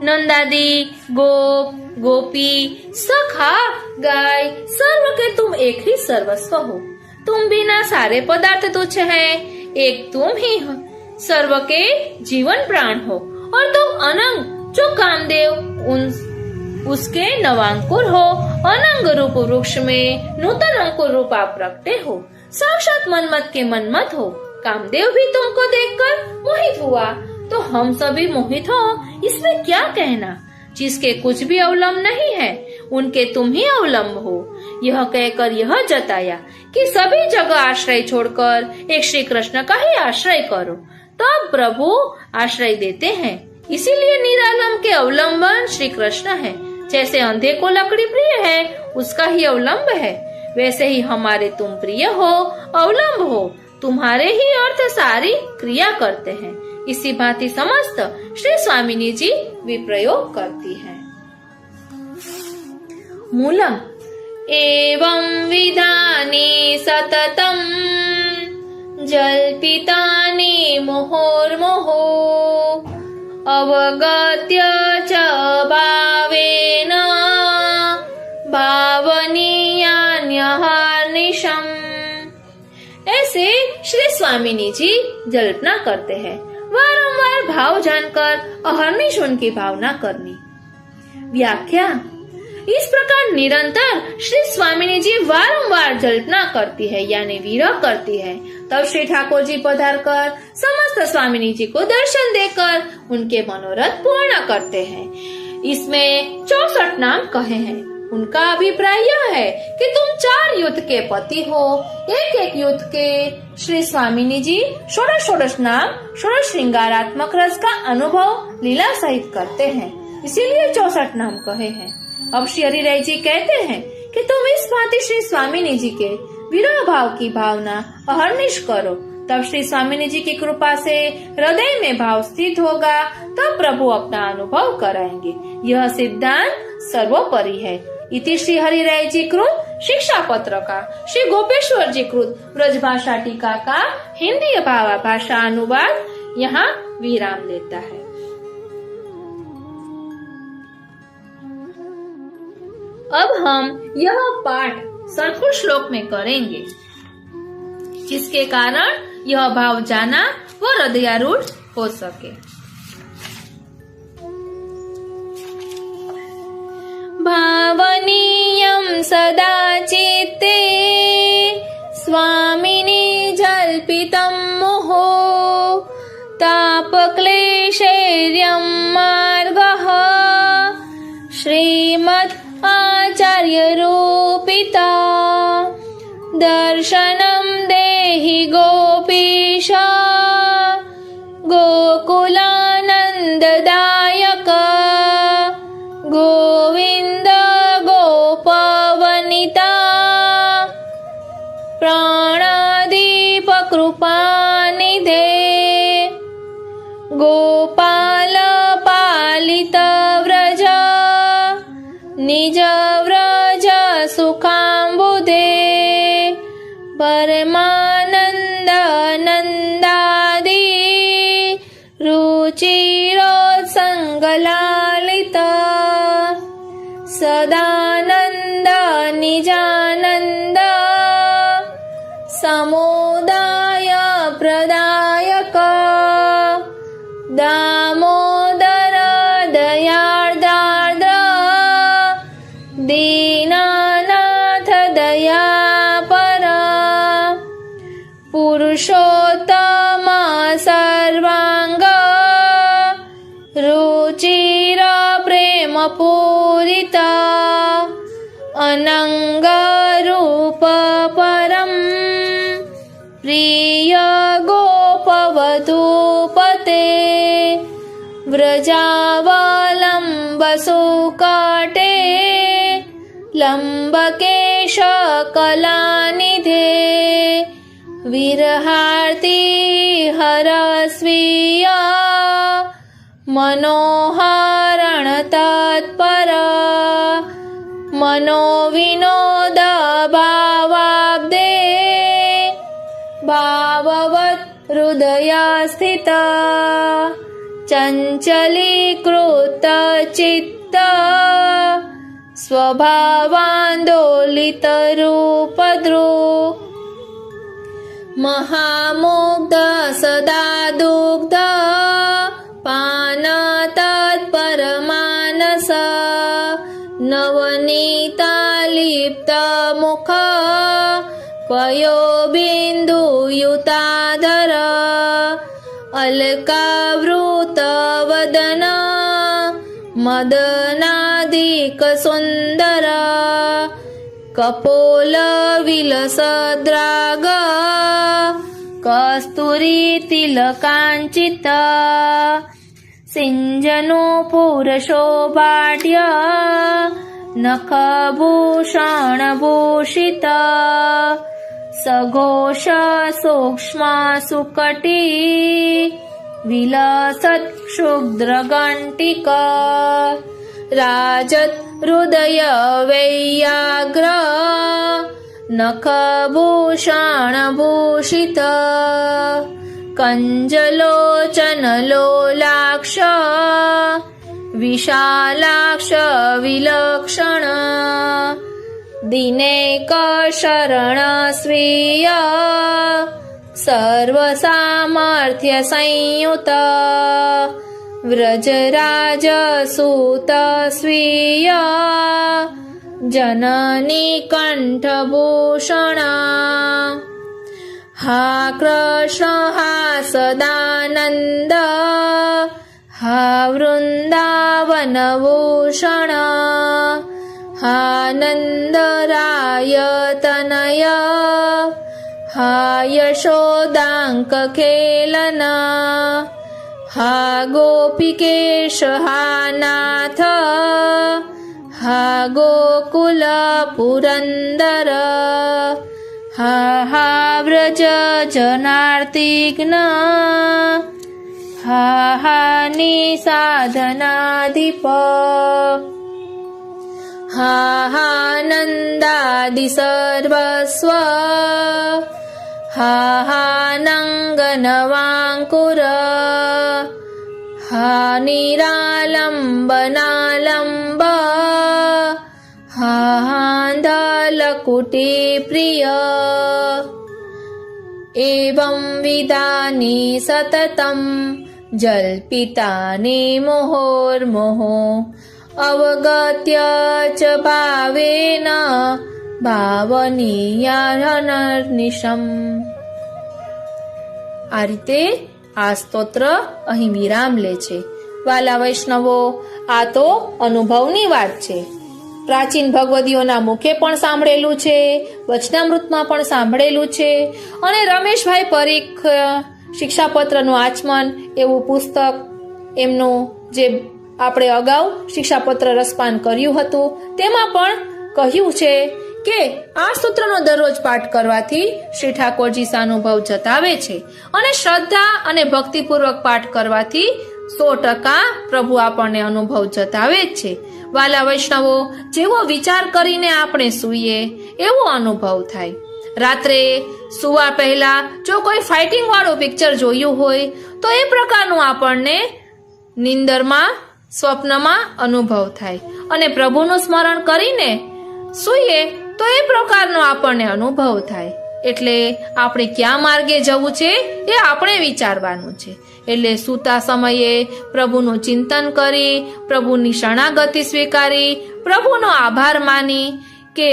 नंदादि गोप गोपी सखा गाय सर्व के तुम एक ही सर्वस्व हो। तुम बिना सारे पदार्थ तुच्छ हैं, एक तुम ही हो, सर्व के जीवन प्राण हो। और तुम अनंग जो कामदेव उसके नवांकुर हो। अनंग रूप वृक्ष में नूतन अंकुर रूप आप रखते हो। साक्षात मनमत के मनमत हो। कामदेव भी तुमको देखकर मोहित हुआ, तो हम सभी मोहित हो, इसमें क्या कहना। जिसके कुछ भी अवलंब नहीं है, उनके तुम ही अवलंब हो। यह कहकर यह जताया कि सभी जगह आश्रय छोड़कर एक श्री कृष्ण का ही आश्रय करो, तब प्रभु आश्रय देते हैं। इसीलिए निरालंब के अवलंबन श्री कृष्ण है। जैसे अंधे को लकड़ी प्रिय है, उसका ही अवलंब है, वैसे ही हमारे तुम प्रिय हो, अवलंब हो। तुम्हारे ही अर्थ सारी क्रिया करते हैं। इसी भांति समस्त श्री स्वामिनी जी विप्रयोग करती है। मूलम एवं विधानि सततम जल्पितानि मुहुर्मुहुः अवगत्य च भावेन भावनीयान्यहर्निशम्। ऐसे श्री स्वामिनी जी जल्पना करते हैं, वारंवार भाव जानकर अहर्निश उनकी भावना करनी। व्याख्या, इस प्रकार निरंतर श्री स्वामिनी जी वारंवार जल्पना करती है यानी विरह करती है। तब श्री ठाकुर जी पधार कर समस्त स्वामिनी जी को दर्शन देकर उनके मनोरथ पूर्ण करते हैं। इसमें 64 नाम कहे हैं। उनका अभिप्राय यह है कि तुम 4 युद्ध के पति हो, एक युद्ध के। श्री स्वामिनी जी 16 नाम 16 श्रृंगारात्मक रस का अनुभव लीला सहित करते हैं, इसीलिए 64 नाम कहे हैं। अब श्री हरिराय जी कहते हैं कि तुम इस भांति श्री स्वामिनी जी के विरह भाव की भावना अहर्निश करो, तब श्री स्वामिनी जी की कृपा से हृदय में भाव स्थित होगा, तब प्रभु अपना अनुभव कराएंगे। यह सिद्धांत सर्वोपरि है। इति श्री हरिराय जी कृत शिक्षा पत्र का श्री गोपेश्वर जी कृत ब्रज भाषा टीका का हिंदी भाषा अनुवाद यहाँ विराम लेता है। अब हम यह पाठ संस्कृत श्लोक में करेंगे, जिसके कारण यह भाव जाना व हृदयारूढ़ हो सके। भावनीयं सदा चित्ते स्वामिनी जल्पितं मुहो तापक्लेशैर्यं मार्गः श्रीमद् आचार्य रूपिता दर्शनं देहि गोपीश गोकुलानन्ददायक गोविन्द गोपवनिता प्राणादीप कृपानिधे गोपाल पालित व्रज निज व्रज सुखाम्बुधे परमानन्द नन्दादि रुचिरोत्सङ्गलालित सदानन्द निजानन्द समुदाय प्रदायक दामोदर दयार्द्र दीनानाथ दयापर पुरुषोत्तम सर्वांग रुचिर प्रेम पूरिता अनंग रूप परम प्रिय गोपवधूपते व्रजावलंब सुकटे लंबकेश कलानिधे विरहार्ति हरस्वीय मनोहरण तत्पर मनोविनोद भावाब्दे भाववत् हृदय स्थित चञ्चलीकृत चित्त स्वभावान्दोलित रूपद्रु महामुग्ध सदा दुग्ध पान तत्परमानस नवनीतालिप्त मुख पयोबिन्दुयुताधर अलकावृत वदन मदनादिक सुन्दर कपोल विलसद्राग कस्तूरी तिलकाञ्चित सिञ्जनूपुर शोभाढ्य नखभूषण भूषित सघोष सूक्ष्म सुकटी विलसत् क्षुद्रघण्टिक राजत् हृदय वैयाग्र नखभूषण भूषित कंजलोचन लोलाक्ष विशालाक्ष विलक्षण दिनेक शरण स्वीय सर्वसामर्थ्य संयुत વ્રજરાજસૂત સ્વીય જનની કંઠભૂષણ હા કૃષ્ણ હા સદાનંદ હા વૃંદાવનભૂષણ હા નંદરાય તનય હા યશોદાંક ખેલન હા ગોપિકેશ હા નાથ હા ગોકુલ પુરંદર હા હા વ્રજ જનાર્તિઘ્ન હા હા નિસાધનાધિપ હા હા નંદાદિ સર્વસ્વ હા હા નંગનવાંકુર હા નિરાલંબનાલંબ હા હાંધલકુટી પ્રિય એવં વિદાની સતતમ જલ્પિતાની મુહોર્મુહુ અવગત્ય ચ ભાવેન ભાવનીયાનર્નિશમ. આ રીતે આ સ્તોત્ર અહીં વિરામ લે છે. વાલા વૈષ્ણવો, આ તો અનુભવની વાત છે. પ્રાચીન ભગવદીઓના મુખે પણ સાંભળેલું છે, વચનામૃતમાં પણ સાંભળેલું છે, અને રમેશભાઈ પરીખ શિક્ષાપત્રનું આચમન એવું પુસ્તક એમનું જે આપણે અગાઉ શિક્ષાપત્ર રસપાન કર્યું હતું તેમાં પણ કહ્યું છે કે આ સૂત્રનો દરરોજ પાઠ કરવાથી શ્રી ઠાકોરજી સાનુભવ જતાવે છે, અને શ્રદ્ધા અને ભક્તિપૂર્વક પાઠ કરવાથી 100% પ્રભુ આપણને અનુભવ જતાવે જ છે. વાલા વૈષ્ણવો, જેવો વિચાર કરીને આપણે સૂઈએ એવો અનુભવ થાય. રાત્રે સુવા પહેલા જો કોઈ ફાઇટિંગ વાળું પિક્ચર જોયું હોય તો એ પ્રકારનું આપણને નિંદરમાં સ્વપ્નમાં અનુભવ થાય, અને પ્રભુનું સ્મરણ કરીને સૂઈએ તો એ પ્રકારનો આપણને અનુભવ થાય. એટલે આપણે ક્યાં માર્ગે જવું છે એ આપણે વિચારવાનું છે. એટલે સૂતા સમયે પ્રભુનું ચિંતન કરી, પ્રભુની શરણાગતિ સ્વીકારી, પ્રભુનો આભાર માની કે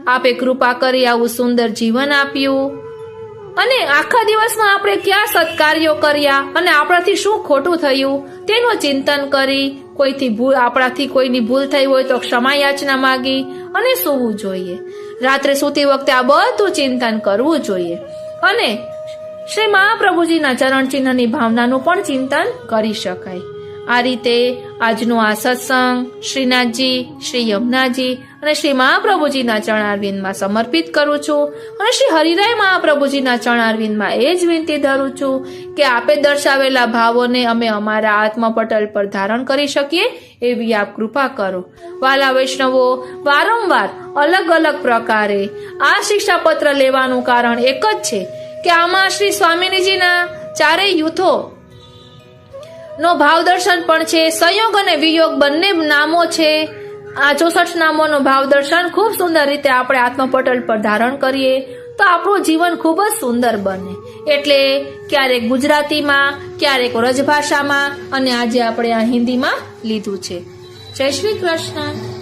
આપે કૃપા કરી આવું સુંદર જીવન આપ્યું, અને આખા દિવસમાં આપણે ક્યાં સત્કાર્યો કર્યા અને આપણાથી શું ખોટું થયું તેનું ચિંતન કરી, આપણાથી કોઈની ભૂલ થઈ હોય તો ક્ષમા યાચના માગી અને સૂવું જોઈએ. રાત્રે સૂતી વખતે આ બધું ચિંતન કરવું જોઈએ, અને શ્રી મહાપ્રભુજીના ચરણ ચિહ્નની ભાવનાનું પણ ચિંતન કરી શકાય. આ રીતે આજનો આ સત્સંગ શ્રીનાથજી, શ્રી યમુનાજી અને શ્રી મહાપ્રભુજીના ચરણારવિંદમાં સમર્પિત કરું છું, અને શ્રી હરિરાય મહાપ્રભુજીના ચરણારવિંદમાં એ જ વિનંતી ધરું છું કે આપે દર્શાવેલા ભાવોને અમે અમારા આત્મપટલ પર ધારણ કરી શકીએ એવી આપ કૃપા કરો. વાલા વૈષ્ણવો, વારંવાર અલગ અલગ પ્રકારે આ શિક્ષાપત્ર લેવાનું કારણ એક જ છે કે આમાં શ્રી સ્વામિનીજીના ચારેય યુથો નો ભાવ દર્શન પણ છે, સંયોગ અને વિયોગ બંને નામો છે. આ 64 નામોનો ભાવ દર્શન ખૂબ સુંદર રીતે આપણે આત્મપટલ પર ધારણ કરીએ તો આપણું જીવન ખૂબ જ સુંદર બને. એટલે ક્યારેક ગુજરાતીમાં, ક્યારેક વ્રજભાષામાં, અને આજે આપણે આ હિન્દીમાં લીધું છે. જય શ્રી કૃષ્ણ.